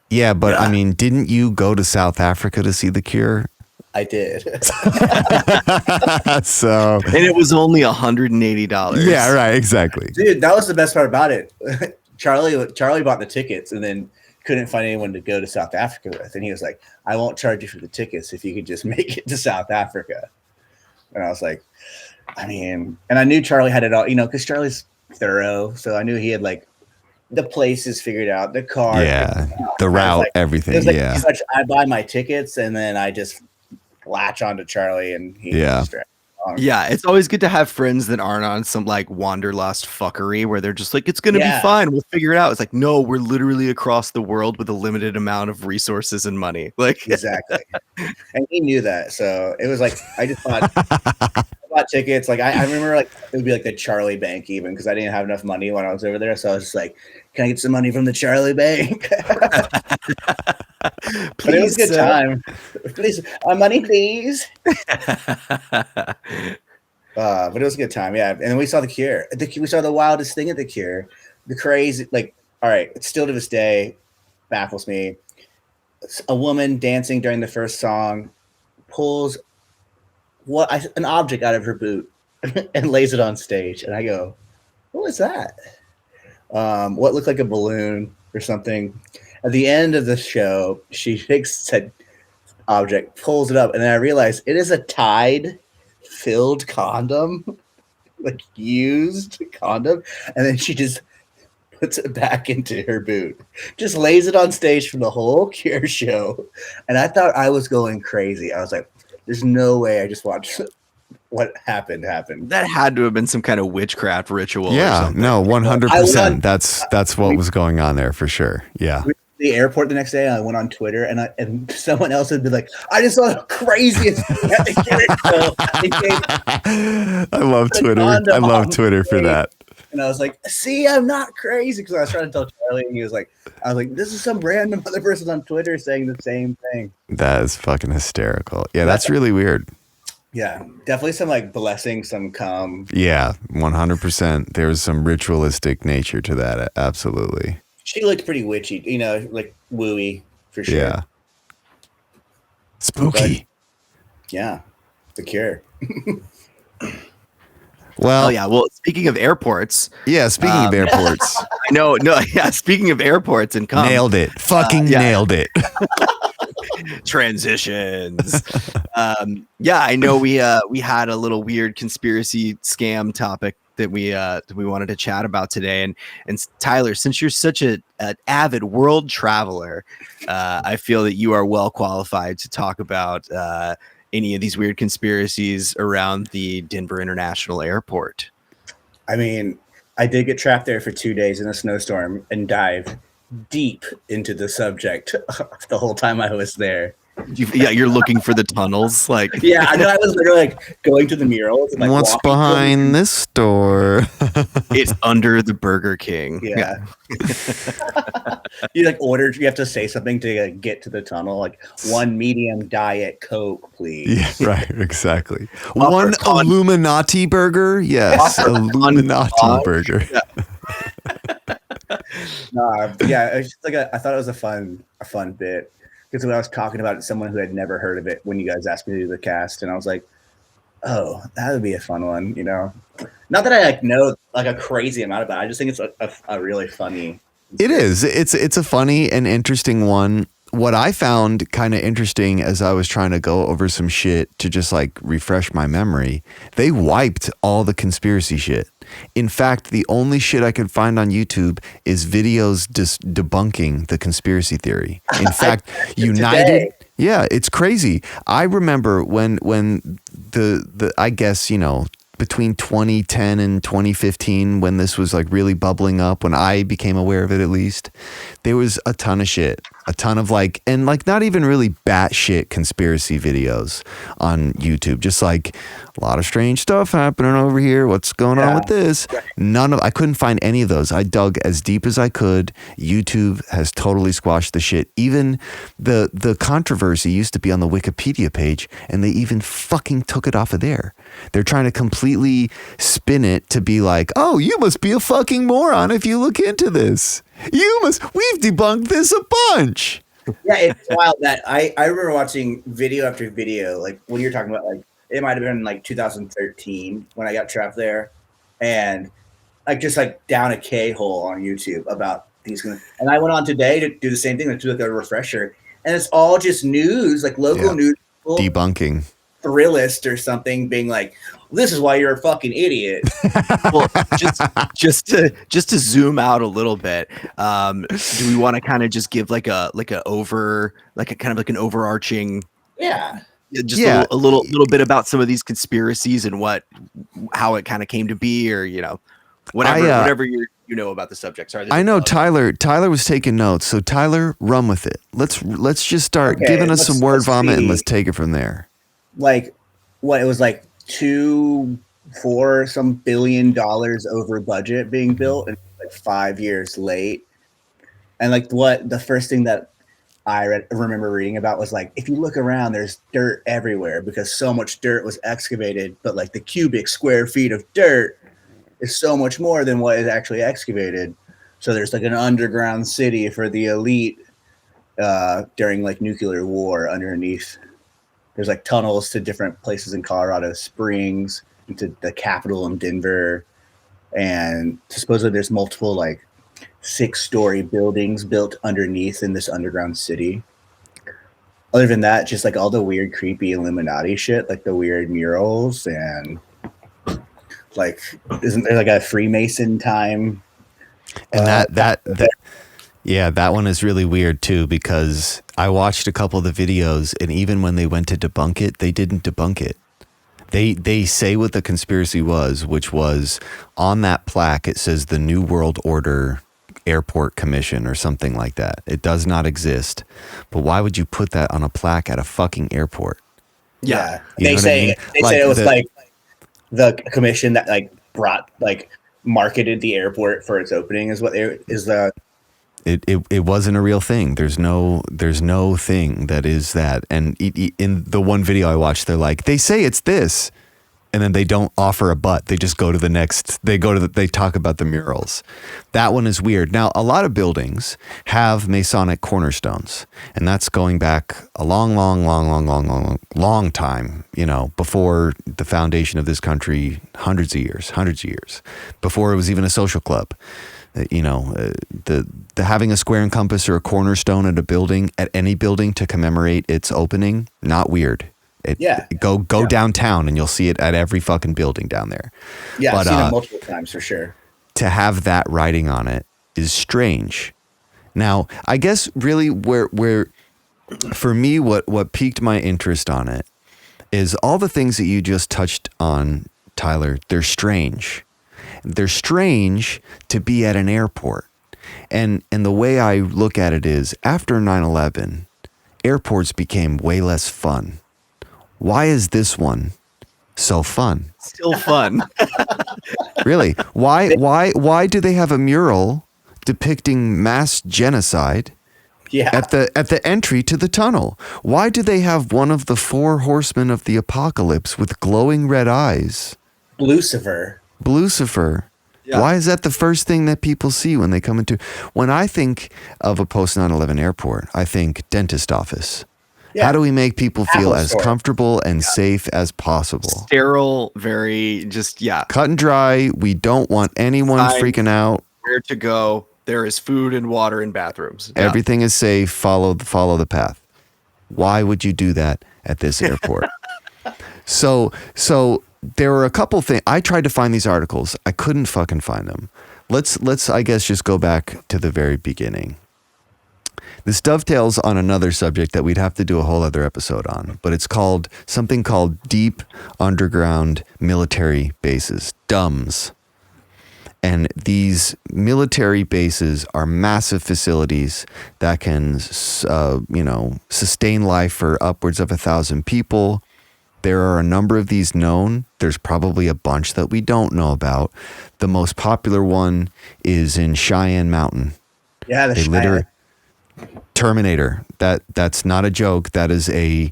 Yeah, but I mean, didn't you go to South Africa to see The Cure? I did. So, and it was only $180. Yeah, right, exactly. Dude, that was the best part about it. Charlie bought the tickets, and then couldn't find anyone to go to South Africa with. And he was like, I won't charge you for the tickets if you could just make it to South Africa. And I was like, I mean, and I knew Charlie had it all, because Charlie's thorough. So I knew he had like the places figured out, the car. The route, like, everything. Like, I buy my tickets and then I just latch onto Charlie and he Yeah, it's always good to have friends that aren't on some like wanderlust fuckery where they're just like, it's going to be fine. We'll figure it out. It's like, no, we're literally across the world with a limited amount of resources and money. Like exactly. And he knew that. So it was like, I just bought tickets. Like I remember like it would be like the Charlie Bank even because I didn't have enough money when I was over there. So I was just like, can I get some money from the Charlie Bank? But it was a good time. Please, money, please. But it was a good time, yeah. And we saw The Cure. We saw the wildest thing at The Cure. The crazy, like, all right, it's still to this day baffles me. A woman dancing during the first song pulls an object out of her boot and lays it on stage. And I go, what was that? What looked like a balloon or something. At the end of the show, she takes said object, pulls it up, and then I realized it is a Tide-filled condom, like used condom, and then she just puts it back into her boot, just lays it on stage for the whole Cure show, and I thought I was going crazy. I was like, "There's no way I just watched what happened." That had to have been some kind of witchcraft ritual. Yeah, or something. no, 100%. That's what was going on there for sure. Yeah. The airport the next day, I went on Twitter and someone else would be like, I just saw the craziest thing at the Cure. I love Twitter. I love Twitter for that. And I was like, see, I'm not crazy, because I was trying to tell Charlie, and I was like, this is some random other person on Twitter saying the same thing. That is fucking hysterical. Yeah, that's really weird. Yeah, definitely some like blessing, some cum. Yeah, 100%. There's some ritualistic nature to that. Absolutely. She looked pretty witchy, like wooey for sure. Yeah. Spooky. But, yeah. The Cure. Well, Well, speaking of airports. Yeah, speaking of airports. Speaking of airports and cum. Nailed it. Fucking nailed it. Transitions. Yeah, I know we had a little weird conspiracy scam topic that we wanted to chat about today, and Tyler, since you're such an avid world traveler, I feel that you are well qualified to talk about any of these weird conspiracies around the Denver International Airport. I mean, I did get trapped there for 2 days in a snowstorm and dive deep into the subject the whole time I was there. You're looking for the tunnels, like Yeah, I know. I was literally like going to the murals. And, like, What's walking behind this store? it's under the Burger King. Yeah. You like ordered. You have to say something to get to the tunnel. Like 1 medium diet Coke, please. Yeah, right, exactly. One Illuminati burger? Yes, Illuminati burger. Yeah, it's just like I thought it was a fun bit. Because when I was talking about it, someone who had never heard of it when you guys asked me to do the cast, and I was like, "Oh, that would be a fun one," you know. Not that I like know like a crazy amount about it. I just think it's a really funny. It is. It's a funny and interesting one. What I found kind of interesting as I was trying to go over some shit to just like refresh my memory, they wiped all the conspiracy shit. In fact, the only shit I could find on YouTube is videos debunking the conspiracy theory. In fact, United, yeah, it's crazy. I remember when the I guess, you know, between 2010 and 2015, when this was like really bubbling up, when I became aware of it, at least, there was a ton of shit, a ton of like, and like not even really batshit conspiracy videos on YouTube, just like a lot of strange stuff happening over here. What's going on with this? I couldn't find any of those. I dug as deep as I could. YouTube has totally squashed the shit. Even the controversy used to be on the Wikipedia page, and they even fucking took it off of there. They're trying to completely spin it to be like, oh, you must be a fucking moron if you look into this. We've debunked this a bunch. Yeah, it's wild that I remember watching video after video, like when you're talking about, like, it might have been like 2013 when I got trapped there, and like just like down a K-hole on YouTube about these. And I went on today to do the same thing, to do like a refresher, and it's all just news, like local news people, debunking. Thrillist or something, being like, this is why you're a fucking idiot. Well, just to zoom out a little bit, do we want to kind of just give like an overarching a little bit about some of these conspiracies and how it kind of came to be, or whatever you know about the subject. Sorry, I know Tyler was taking notes, so Tyler, run with it. Let's just start giving us some word vomit, and let's take it from there. Like, what it was like $4 some billion over budget being built, and like 5 years late. And like what the first thing that I remember reading about was like, if you look around, there's dirt everywhere because so much dirt was excavated, but like the cubic square feet of dirt is so much more than what is actually excavated. So there's like an underground city for the elite during like nuclear war underneath. There's like tunnels to different places in Colorado Springs, into the Capitol in Denver. And supposedly there's multiple like 6-story buildings built underneath in this underground city. Other than that, just like all the weird, creepy Illuminati shit, like the weird murals, and like, isn't there like a Freemason time? And that one is really weird too, because I watched a couple of the videos, and even when they went to debunk it, they didn't debunk it. They say what the conspiracy was, which was on that plaque, it says the New World Order Airport Commission or something like that. It does not exist. But why would you put that on a plaque at a fucking airport? Yeah. They say it was like the commission that like marketed the airport for its opening is what is the. It wasn't a real thing. There's no thing that is that. And in the one video I watched, they're like, they say it's this, and then they don't offer a but. They just go to the next. They talk about the murals. That one is weird. Now, a lot of buildings have Masonic cornerstones, and that's going back a long time. You know, before the foundation of this country, hundreds of years, before it was even a social club. the having a square and compass or a cornerstone at a building, at any building to commemorate its opening, not weird. Go downtown and you'll see it at every fucking building down there. Yeah, I've seen it multiple times for sure. To have that writing on it is strange. Now, I guess really where for me, what piqued my interest on it is all the things that you just touched on, Tyler. They're strange. They're strange to be at an airport. And the way I look at it is, after 9/11, airports became way less fun. Why is this one so fun? Still fun. Really? Why do they have a mural depicting mass genocide at the entry to the tunnel? Why do they have one of the 4 horsemen of the apocalypse with glowing red eyes? Lucifer. Yeah. Why is that the first thing that people see when they come into? When I think of a post 9/11 airport, I think dentist office. Yeah. How do we make people feel as comfortable and safe as possible? Sterile, very cut and dry. We don't want anyone freaking out. Where to go? There is food and water and bathrooms. Yeah. Everything is safe. Follow the path. Why would you do that at this airport? So there were a couple things. I tried to find these articles. I couldn't fucking find them. Let's I guess just go back to the very beginning. This dovetails on another subject that we'd have to do a whole other episode on, but it's called something called deep underground military bases, DUMBs. And these military bases are massive facilities that can, sustain life for upwards of 1,000 people. There are a number of these known. There's probably a bunch that we don't know about. The most popular one is in Cheyenne Mountain. Yeah, Cheyenne. Terminator. That's not a joke. That is a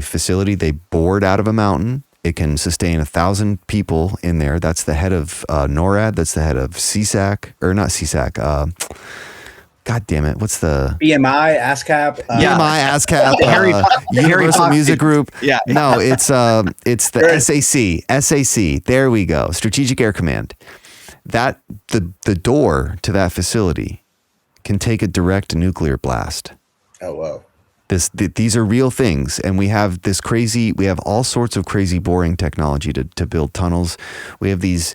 facility they bored out of a mountain. It can sustain 1,000 people in there. That's the head of NORAD. That's the head of CSAC, or not CSAC. God damn it! What's the BMI ASCAP? BMI ASCAP. Universal Music Group. Yeah. No, it's the SAC. SAC. There we go. Strategic Air Command. That the door to that facility can take a direct nuclear blast. Oh, whoa. These are real things, and we have all sorts of crazy boring technology to build tunnels. We have these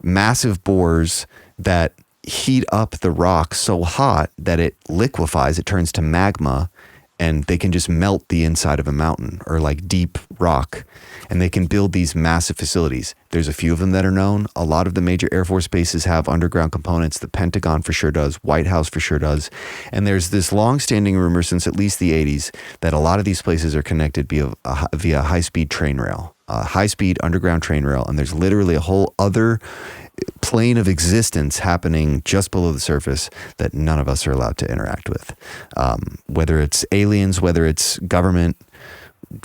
massive bores that heat up the rock so hot that it liquefies, it turns to magma, and they can just melt the inside of a mountain or like deep rock, and they can build these massive facilities. There's a few of them that are known. A lot of the major Air Force bases have underground components. The Pentagon for sure does. White House for sure does. And there's this long-standing rumor since at least the 80s that a lot of these places are connected via high-speed train rail, high-speed underground train rail, and there's literally a whole other plane of existence happening just below the surface that none of us are allowed to interact with. Whether it's aliens, whether it's government,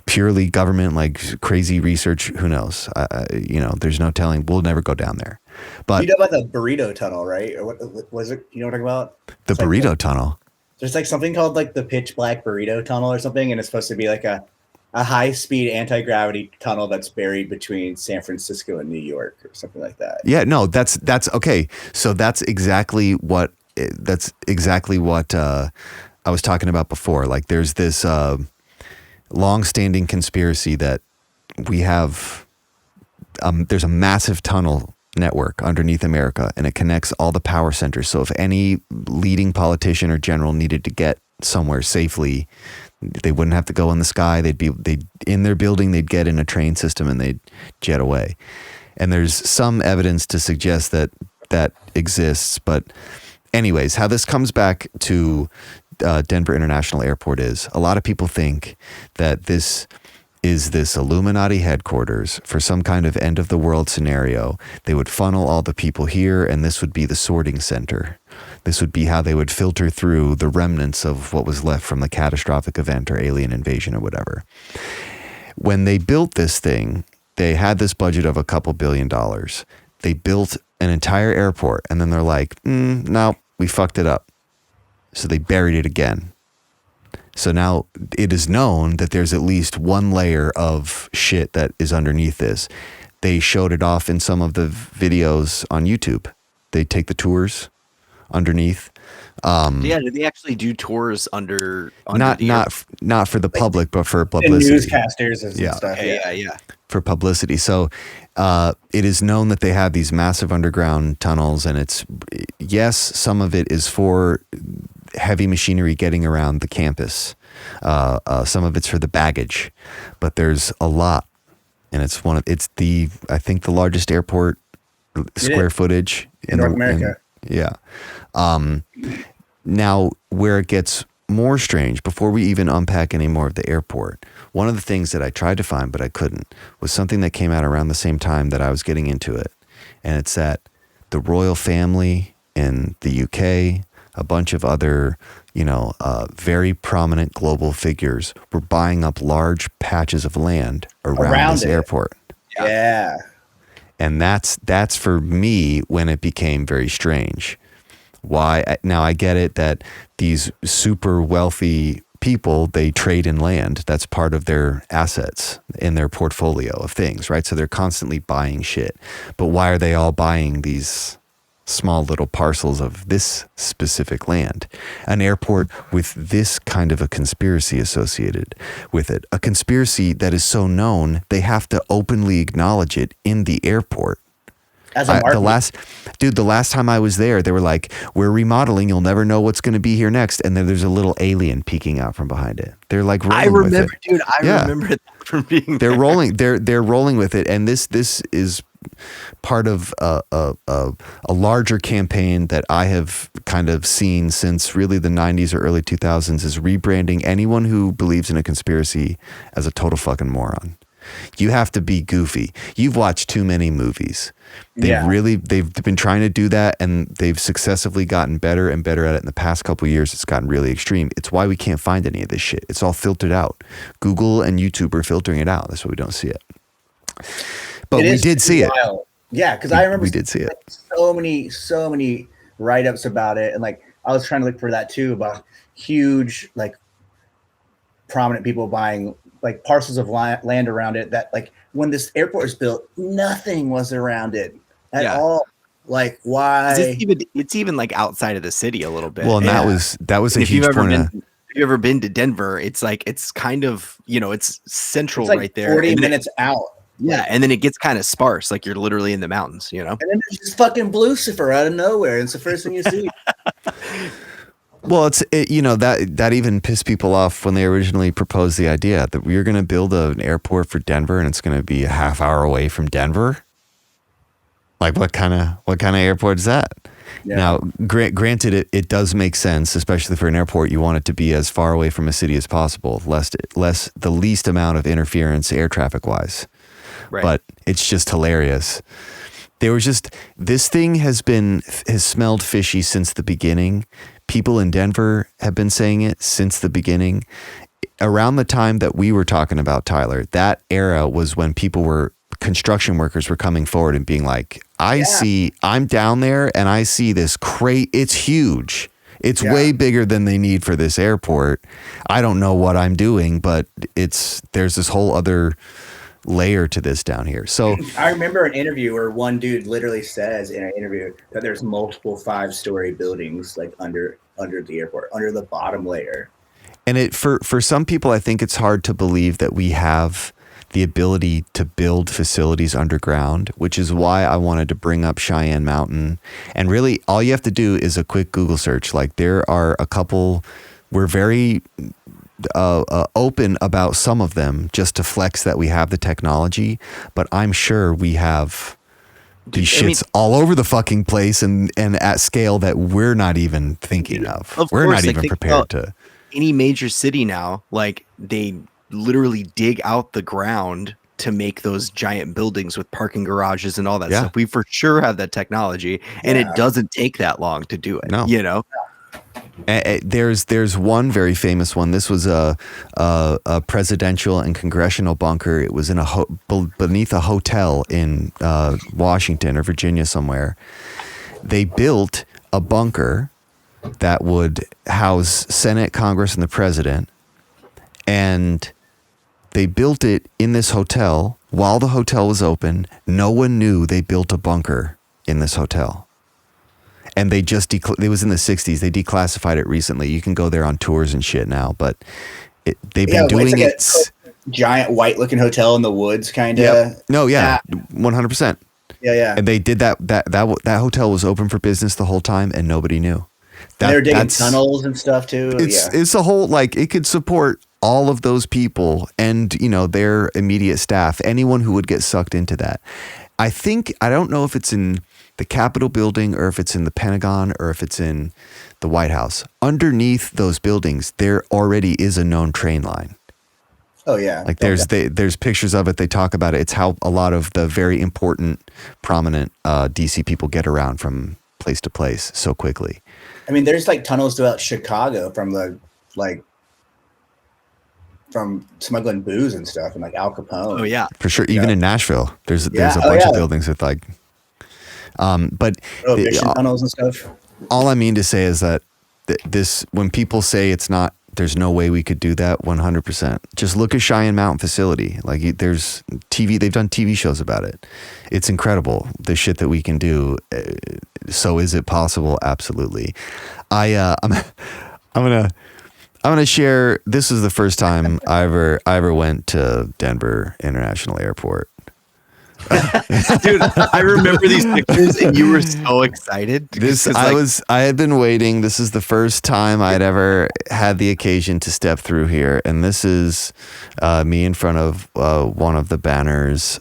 purely government, like crazy research, who knows? There's no telling. We'll never go down there. But you know about the burrito tunnel, right? Or what was it? You know what I'm talking about? The burrito tunnel. There's like something called like the pitch black burrito tunnel or something, and it's supposed to be like a high-speed anti-gravity tunnel that's buried between San Francisco and New York or something like that. Yeah, no, that's okay. So that's exactly what I was talking about before. Like there's this long-standing conspiracy that we have, there's a massive tunnel network underneath America, and it connects all the power centers. So if any leading politician or general needed to get somewhere safely, they wouldn't have to go in the sky. They'd in their building, they'd get in a train system and they'd jet away. And there's some evidence to suggest that exists. But anyways, how this comes back to Denver International Airport is a lot of people think that this is this Illuminati headquarters for some kind of end of the world scenario. They would funnel all the people here, and this would be the sorting center. This would be how they would filter through the remnants of what was left from the catastrophic event or alien invasion or whatever. When they built this thing, they had this budget of a couple $2 billion. They built an entire airport, and then they're like, no, we fucked it up. So they buried it again. So now it is known that there's at least one layer of shit that is underneath this. They showed it off in some of the videos on YouTube. they take the tours underneath. Do they actually do tours under Not the not for the public, but for The publicity. newscasters and Yeah. stuff. Yeah. For publicity. So it is known that they have these massive underground tunnels, and it's, yes, some of it is for heavy machinery getting around the campus. Some of it's for the baggage, but there's a lot, and I think the largest airport square footage in North America. Now, where it gets more strange, before we even unpack any more of the airport, one of the things that I tried to find, but I couldn't, was something that came out around the same time that I was getting into it. And it's that the royal family in the UK, a bunch of other, very prominent global figures were buying up large patches of land around this airport. Yeah. And that's for me when it became very strange. Why? Now I get it that these super wealthy people, they trade in land. That's part of their assets in their portfolio of things, right? So they're constantly buying shit. But why are they all buying these small little parcels of this specific land? An airport with this kind of a conspiracy associated with it. A conspiracy that is so known, they have to openly acknowledge it in the airport. As a market. The last time I was there, they were like, we're remodeling. You'll never know what's going to be here next. And then there's a little alien peeking out from behind it. They're like rolling with it. Dude, I remember that from being They're rolling. They're rolling with it. And this is part of a larger campaign that I have kind of seen since really the 90s or early 2000s is rebranding anyone who believes in a conspiracy as a total fucking moron. You have to be goofy. You've watched too many movies. They've been trying to do that, and they've successively gotten better and better at it in the past couple of years. It's gotten really extreme. It's why we can't find any of this shit. It's all filtered out. Google and YouTube are filtering it out. That's why we don't see it. But we did see it. Yeah, because I remember we did see it. So many write-ups about it, and like I was trying to look for that too, about huge like prominent people buying like parcels of land around it that like when this airport was built, nothing was around it at all. Like why? It's even like outside of the city a little bit. Well, and that was a huge point. Have you ever been to Denver? It's like it's kind of it's central, it's like right there. 40 minutes out. Yeah, and then it gets kind of sparse, like you're literally in the mountains, And then there's just fucking Lucifer out of nowhere. It's the first thing you see. Well, that even pissed people off when they originally proposed the idea that we were going to build an airport for Denver and it's going to be a half hour away from Denver. Like what kind of airport is that? Yeah. Now, granted, it does make sense, especially for an airport. You want it to be as far away from a city as possible, the least amount of interference air traffic wise. Right. But it's just hilarious. This thing has smelled fishy since the beginning. People in Denver have been saying it since the beginning. Around the time that we were talking about, Tyler, that era was when construction workers were coming forward and being like, I'm down there and I see this crate. It's huge. It's way bigger than they need for this airport. I don't know what I'm doing, but there's this whole other layer to this down here. So I remember an interview where one dude literally says in an interview that there's multiple 5-story buildings like under the airport, under the bottom layer. And for some people, I think it's hard to believe that we have the ability to build facilities underground, which is why I wanted to bring up Cheyenne Mountain. And really, all you have to do is a quick Google search. Like there are a couple, we're very open about some of them just to flex that we have the technology, but I'm sure we have these shits all over the fucking place and at scale that we're not even thinking of. We're not even prepared to. Any major city now, like they literally dig out the ground to make those giant buildings with parking garages and all that stuff. We for sure have that technology, and it doesn't take that long to do it. No. There's one very famous one. This was a presidential and congressional bunker. It was in beneath a hotel in Washington or Virginia somewhere. They built a bunker that would house Senate, Congress, and the president. And they built it in this hotel while the hotel was open. No one knew they built a bunker in this hotel. and they just it was in the 60s. They declassified it recently. You can go there on tours and shit now, but they've been doing it's like a giant white looking hotel in the woods, kind of. Yep. No, yeah, 100%. Yeah. And they did that hotel was open for business the whole time, and nobody knew. They were digging tunnels and stuff too. It's a whole, like, it could support all of those people and, you know, their immediate staff, anyone who would get sucked into that. I don't know if it's in the Capitol building or if it's in the Pentagon or if it's in the White House. Underneath those buildings, there already is a known train line. Oh yeah. Like there's pictures of it. They talk about it. It's how a lot of the very important, prominent DC people get around from place to place so quickly. I mean, there's like tunnels throughout Chicago from smuggling booze and stuff, and like Al Capone. Oh yeah, for sure. Even in Nashville, there's a bunch of buildings with like, mission tunnels and stuff. All I mean to say is that this, when people say it's not, there's no way we could do that. 100%. Just look at Cheyenne Mountain facility. Like there's TV. They've done TV shows about it. It's incredible the shit that we can do. So is it possible? Absolutely. I'm gonna share. This is the first time I ever went to Denver International Airport. Dude, I remember these pictures, and you were so excited. I had been waiting. This is the first time I'd ever had the occasion to step through here, and this is me in front of one of the banners.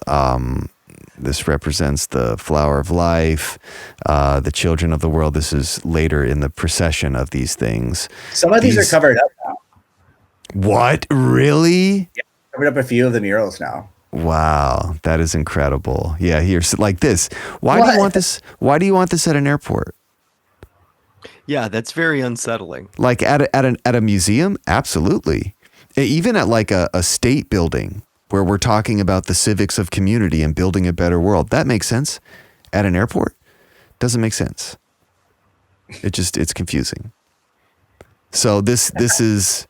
This represents the flower of life, the children of the world. This is later in the procession of these things. Some of these are covered up now. What? Really? Yeah, covered up a few of the murals now. Wow, that is incredible. Yeah, here's like this. Why do you want this? Why do you want this at an airport? Yeah, that's very unsettling. Like at a museum? Absolutely. Even at like a state building where we're talking about the civics of community and building a better world. That makes sense. At an airport? Doesn't make sense. It's confusing. So this is,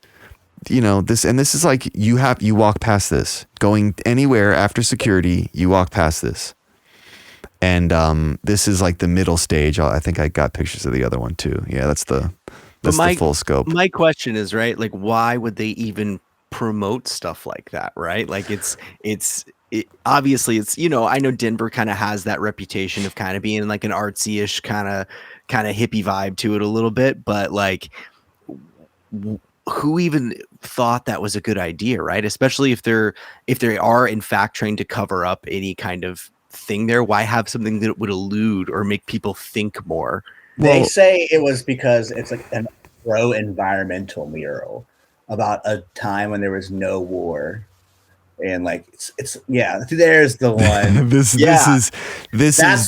you know, this is like you walk past this. Going anywhere after security, you walk past this. And this is like the middle stage. I think I got pictures of the other one too. Yeah, that's the full scope. My question is, right, like why would they even promote stuff like that, right? Like it's obviously it's, you know, I know Denver kind of has that reputation of kind of being like an artsy-ish kind of hippie vibe to it a little bit, but like who even thought that was a good idea, right? Especially if they are in fact trying to cover up any kind of thing there. Why have something that would elude or make people think more? They say it was because it's like a pro-environmental mural about a time when there was no war, and like it's there's the one. this is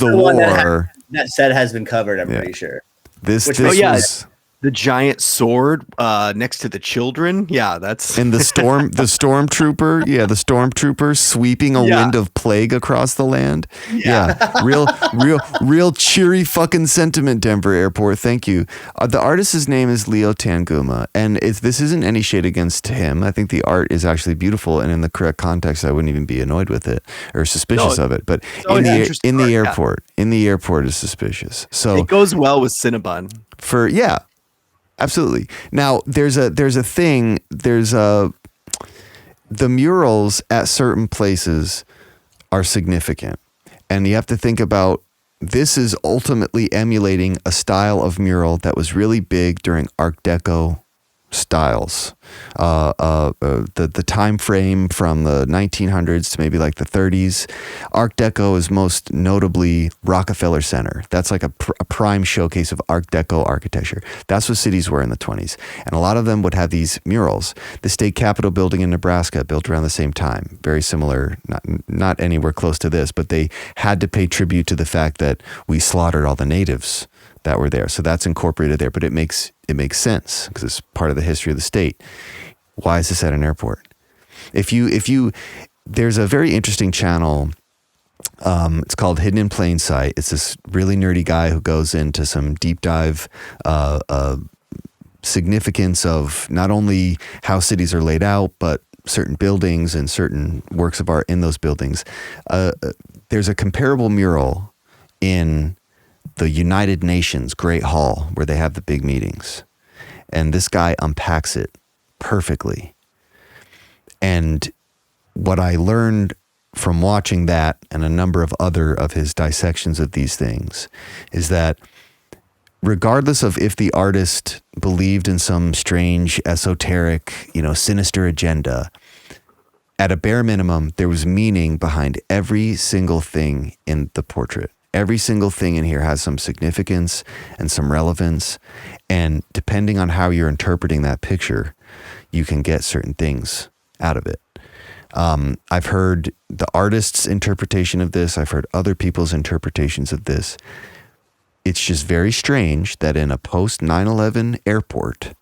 the war that said has been covered. I'm pretty sure. This was the giant sword next to the children. Yeah, that's and the stormtrooper. Yeah, the stormtrooper sweeping a wind of plague across the land. Yeah, real cheery fucking sentiment. Denver Airport. Thank you. The artist's name is Leo Tanguma, and this isn't any shade against him. I think the art is actually beautiful, and in the correct context, I wouldn't even be annoyed with it or suspicious of it. But in the airport is suspicious. So it goes well with Cinnabon. Absolutely. Now there's the murals at certain places are significant, and you have to think about this is ultimately emulating a style of mural that was really big during Art Deco styles. The time frame from the 1900s to maybe like the 30s. Art Deco is most notably Rockefeller Center. That's like a prime showcase of Art Deco architecture. That's what cities were in the 20s. And a lot of them would have these murals. The state capitol building in Nebraska built around the same time. Very similar, not anywhere close to this, but they had to pay tribute to the fact that we slaughtered all the natives that were there. So that's incorporated there, but it makes sense because it's part of the history of the state. Why is this at an airport? If you there's a very interesting channel. It's called Hidden in Plain Sight. It's this really nerdy guy who goes into some deep dive significance of not only how cities are laid out, but certain buildings and certain works of art in those buildings. There's a comparable mural in the United Nations Great Hall where they have the big meetings. And this guy unpacks it perfectly. And what I learned from watching that and a number of other of his dissections of these things is that regardless of if the artist believed in some strange, esoteric, sinister agenda, at a bare minimum, there was meaning behind every single thing in the portrait. Every single thing in here has some significance and some relevance. And depending on how you're interpreting that picture, you can get certain things out of it. I've heard the artist's interpretation of this. I've heard other people's interpretations of this. It's just very strange that in a post 9/11 airport,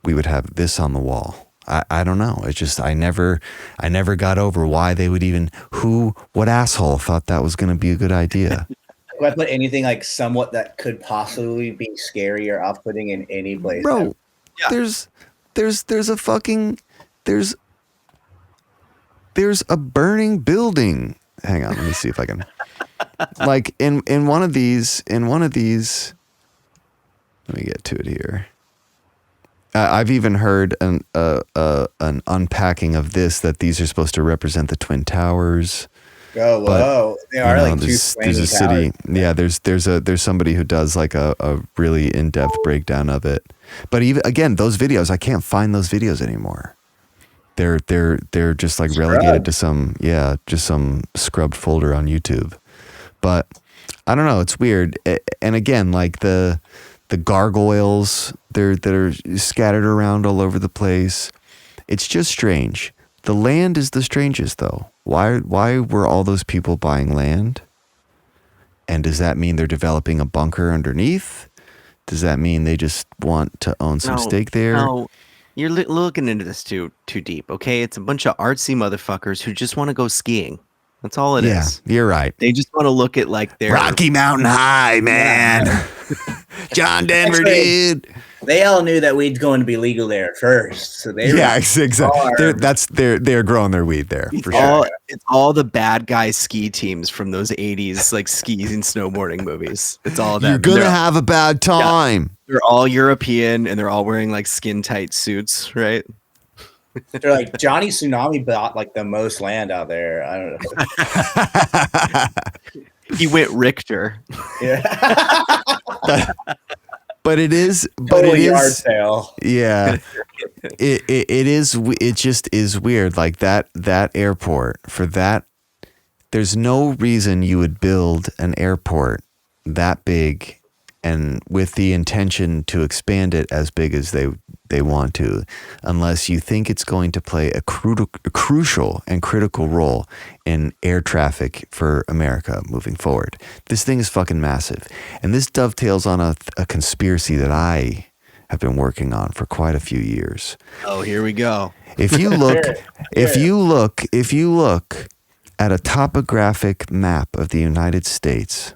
we would have this on the wall. I don't know. It's just, I never got over why they would even, what asshole thought that was going to be a good idea? If I put anything like somewhat that could possibly be scary or off-putting in any place, Bro, Yeah. there's a burning building. Hang on, let me see if I can. Like in one of these, let me get to it here. I've even heard an unpacking of this, that these are supposed to represent the Twin Towers. Oh, whoa! They are like two there's a city. Yeah, there's somebody who does like a really in-depth breakdown of it. But even again, those videos, I can't find those videos anymore. They're just like relegated to some scrubbed folder on YouTube. But I don't know, it's weird. And again, like the gargoyles that are scattered around all over the place. It's just strange. The land is the strangest though. Why were all those people buying land? And does that mean they're developing a bunker underneath? Does that mean they just want to own some stake there? No, you're looking into this too deep, okay? It's a bunch of artsy motherfuckers who just want to go skiing. That's all it is. Yeah, you're right. They just want to look at like their Rocky Mountain High, man. John Denver, dude. They all knew that weed's going to be legal there first, so they exactly. They're growing their weed there for sure. It's all the bad guy ski teams from those 80s like skiing and snowboarding movies. It's all that. You're gonna have a bad time. Yeah, they're all European and they're all wearing like skin tight suits, right? They're like, Johnny Tsunami bought like the most land out there. I don't know. He went Richter. Yeah. But it is, yard sale. Yeah. It just is weird. Like that airport, for that, there's no reason you would build an airport that big and with the intention to expand it as big as they want to, unless you think it's going to play a crucial and critical role in air traffic for America moving forward. This thing is fucking massive. And this dovetails on a conspiracy that I have been working on for quite a few years. Oh, here we go. If you look at a topographic map of the United States,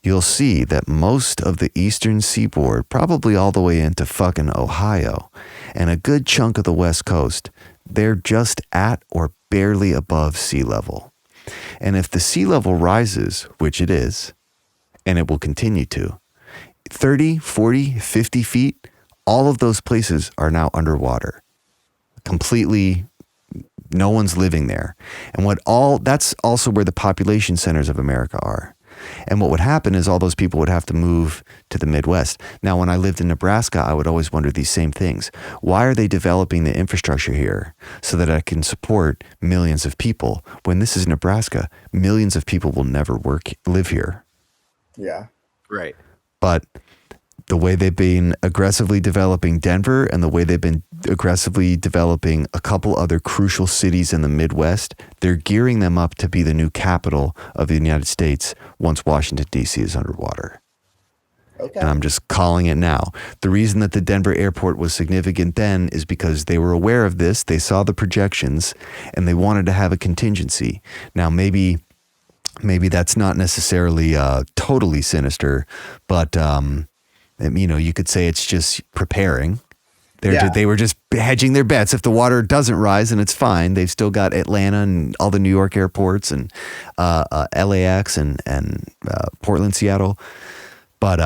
you'll see that most of the eastern seaboard, probably all the way into fucking Ohio, and a good chunk of the West Coast, they're just at or barely above sea level. And if the sea level rises, which it is, and it will continue to, 30, 40, 50 feet, all of those places are now underwater. Completely, no one's living there. And that's also where the population centers of America are. And what would happen is all those people would have to move to the Midwest. Now, when I lived in Nebraska, I would always wonder these same things. Why are they developing the infrastructure here so that I can support millions of people? When this is Nebraska, millions of people will never live here. Yeah. Right. But the way they've been aggressively developing Denver and the way they've been aggressively developing a couple other crucial cities in the Midwest, they're gearing them up to be the new capital of the United States once Washington, D.C. is underwater. Okay. And I'm just calling it now. The reason that the Denver airport was significant then is because they were aware of this, they saw the projections, and they wanted to have a contingency. Now, maybe that's not necessarily totally sinister, but you could say it's just preparing. They were just hedging their bets. If the water doesn't rise, then it's fine. They've still got Atlanta and all the New York airports and LAX and Portland, Seattle. But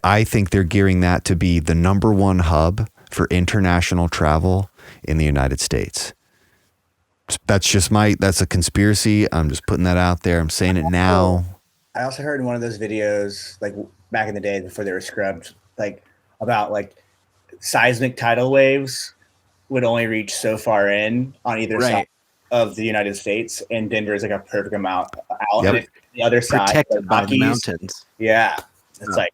I think they're gearing that to be the number one hub for international travel in the United States. That's a conspiracy. I'm just putting that out there. I'm saying it now. I also heard in one of those videos, like back in the day before they were scrubbed, like about like seismic tidal waves would only reach so far in on either side of the United States, and Denver is like a perfect amount out. Yep. And the other side, protected by the Rockies, mountains. Yeah, it's like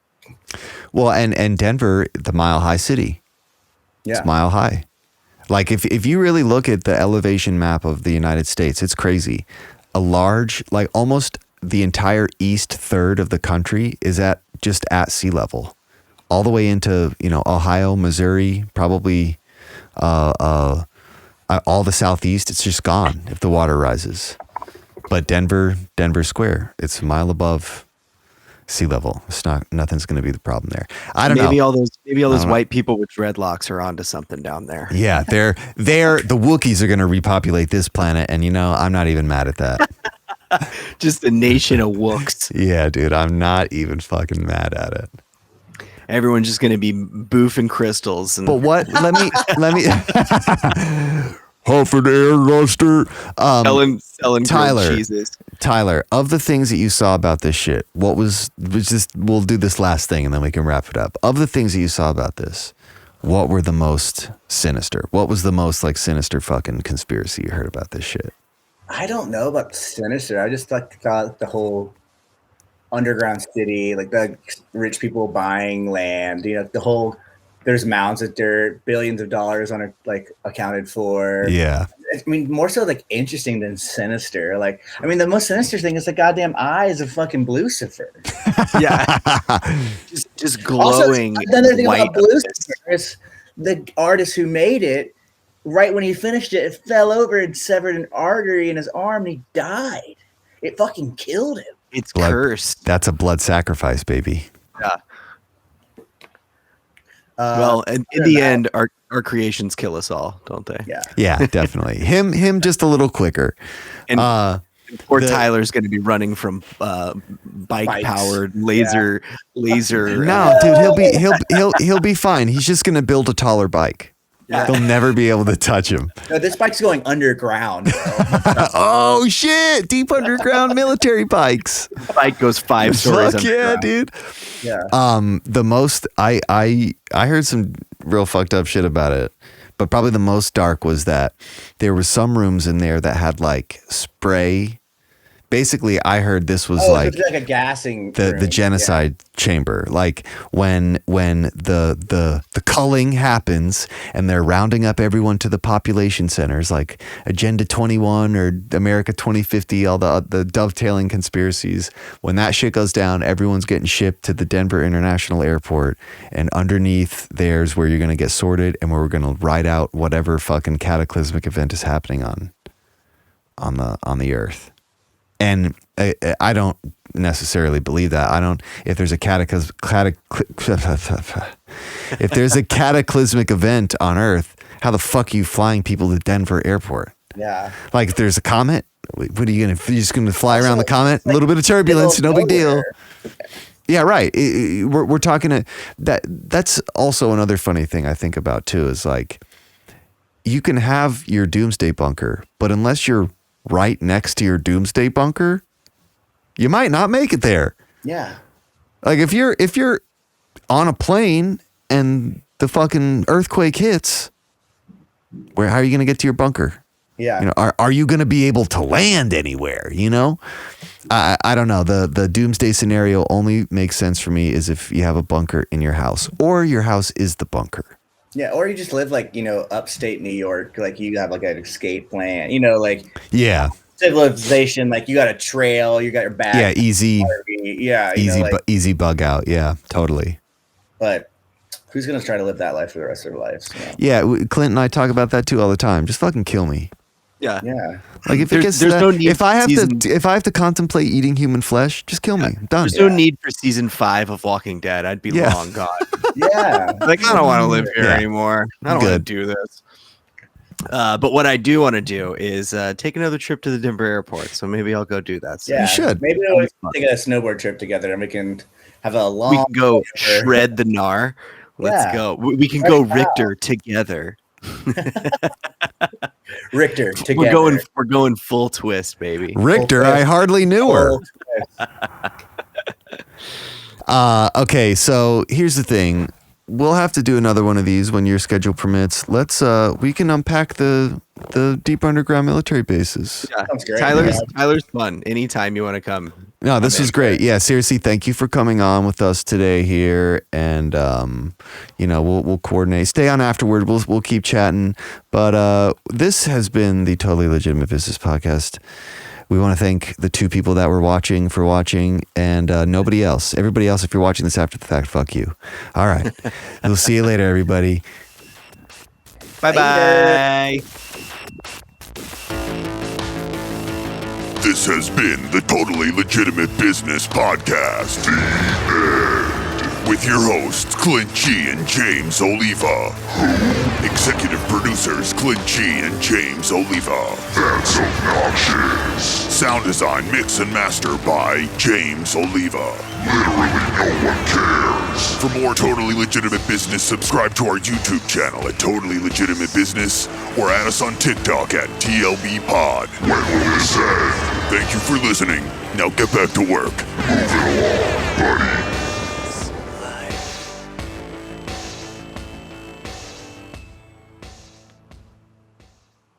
Well, and Denver, the Mile High city. yeah, It's mile high. Like if you really look at the elevation map of the United States, it's crazy. A large, like almost the entire east third of the country is just at sea level, all the way into Ohio, Missouri, probably all the southeast. It's just gone if the water rises. But Denver Square, it's a mile above sea level. Nothing's going to be the problem there. I don't know. Maybe all those white people with dreadlocks are onto something down there. Yeah, the Wookiees are going to repopulate this planet, and I'm not even mad at that. Just a nation of wooks. Yeah, dude, I'm not even fucking mad at it. Everyone's just going to be boofing crystals. And But what? Let me. Hufford Air Luster. selling Tyler. grilled cheeses. Tyler, of the things that you saw about this shit, we'll do this last thing and then we can wrap it up. Of the things that you saw about this, what were the most sinister? What was the most like sinister fucking conspiracy you heard about this shit? I don't know about sinister. I just thought the whole underground city, like the rich people buying land. The whole there's mounds of dirt, billions of dollars on it, like accounted for. Yeah. I mean, more so like interesting than sinister. Like, I mean, the most sinister thing is the goddamn eyes of fucking Lucifer. Yeah. just glowing. Also, another thing white about Lucifer is the artist who made it. Right when he finished it, it fell over and severed an artery in his arm, and he died. It fucking killed him. It's Blood, cursed. That's a blood sacrifice, baby. Yeah. Well, in the end, our creations kill us all, don't they? Yeah. Yeah, definitely. Him just a little quicker. And poor Tyler's going to be running from bike-powered laser. No, dude, he'll be fine. He's just gonna build a taller bike. Yeah. They'll never be able to touch him. No, this bike's going underground, bro. Oh shit! Deep underground military bikes. The bike goes 5 stories. Fuck yeah, dude. Yeah. The most I heard some real fucked up shit about it, but probably the most dark was that there were some rooms in there that had like spray. Basically, I heard this was like a gassing the room. genocide chamber. Like when the culling happens and they're rounding up everyone to the population centers, like Agenda 21 or America 2050, all the dovetailing conspiracies. When that shit goes down, everyone's getting shipped to the Denver International Airport, and underneath there's where you're gonna get sorted and where we're gonna ride out whatever fucking cataclysmic event is happening on the earth. And I don't necessarily believe that. If there's a if there's a cataclysmic event on Earth, how the fuck are you flying people to Denver Airport? Yeah. Like if there's a comet, what are you gonna? You're just gonna fly around the comet? A little bit of turbulence, no big deal. Yeah, right. We're talking that's also another funny thing I think about too. Is like you can have your doomsday bunker, but unless you're right next to your doomsday bunker, you might not make it there. Yeah. Like if you're on a plane and the fucking earthquake hits, how are you going to get to your bunker? Yeah. Are you going to be able to land anywhere? I don't know. The doomsday scenario only makes sense for me is if you have a bunker in your house or your house is the bunker. Yeah, or you just live like, upstate New York, like you have like an escape plan, Yeah. Civilization, like you got a trail, you got your back. Yeah, easy. Yeah, easy bug out. Yeah, totally. But who's going to try to live that life for the rest of their lives? Yeah, Clint and I talk about that too all the time. Just fucking kill me. Yeah. Yeah. Like if it gets There's to no that, need if I have season- to contemplate eating human flesh, just kill me. Done. There's no need for season 5 of Walking Dead. I'd be Yeah. long gone. Yeah. Like, I don't want to live here Yeah. anymore. I don't want to do this. But what I do want to do is take another trip to the Denver airport. So maybe I'll go do that. Yeah. You should. Maybe we'll take a snowboard trip together and we can have a long. We can go trip. shred the gnar. Let's Yeah. go. We can go Richter together. Richter together. We're going full twist, baby. Richter, I hardly knew her. Okay, so here's the thing. We'll have to do another one of these when your schedule permits. Let's we can unpack the deep underground military bases. Yeah. Sounds great. Tyler's fun. Anytime you want to come. No, this was great. Yeah, seriously, thank you for coming on with us today here, and we'll coordinate. Stay on afterward. We'll keep chatting. But this has been the Totally Legitimate Business Podcast. We want to thank the 2 people that were watching for watching, and nobody else. Everybody else, if you're watching this after the fact, fuck you. All right, we'll see you later, everybody. Bye-bye. This has been the Totally Legitimate Business Podcast. The end. With your hosts, Clint G and James Oliva. Executive producers, Clint G and James Oliva. That's obnoxious. Sound design, mix, and master by James Oliva. Literally no one cares. For more Totally Legitimate Business, subscribe to our YouTube channel at Totally Legitimate Business or add us on TikTok at TLB Pod. When will this end? Thank you for listening. Now get back to work. Move it along, buddy.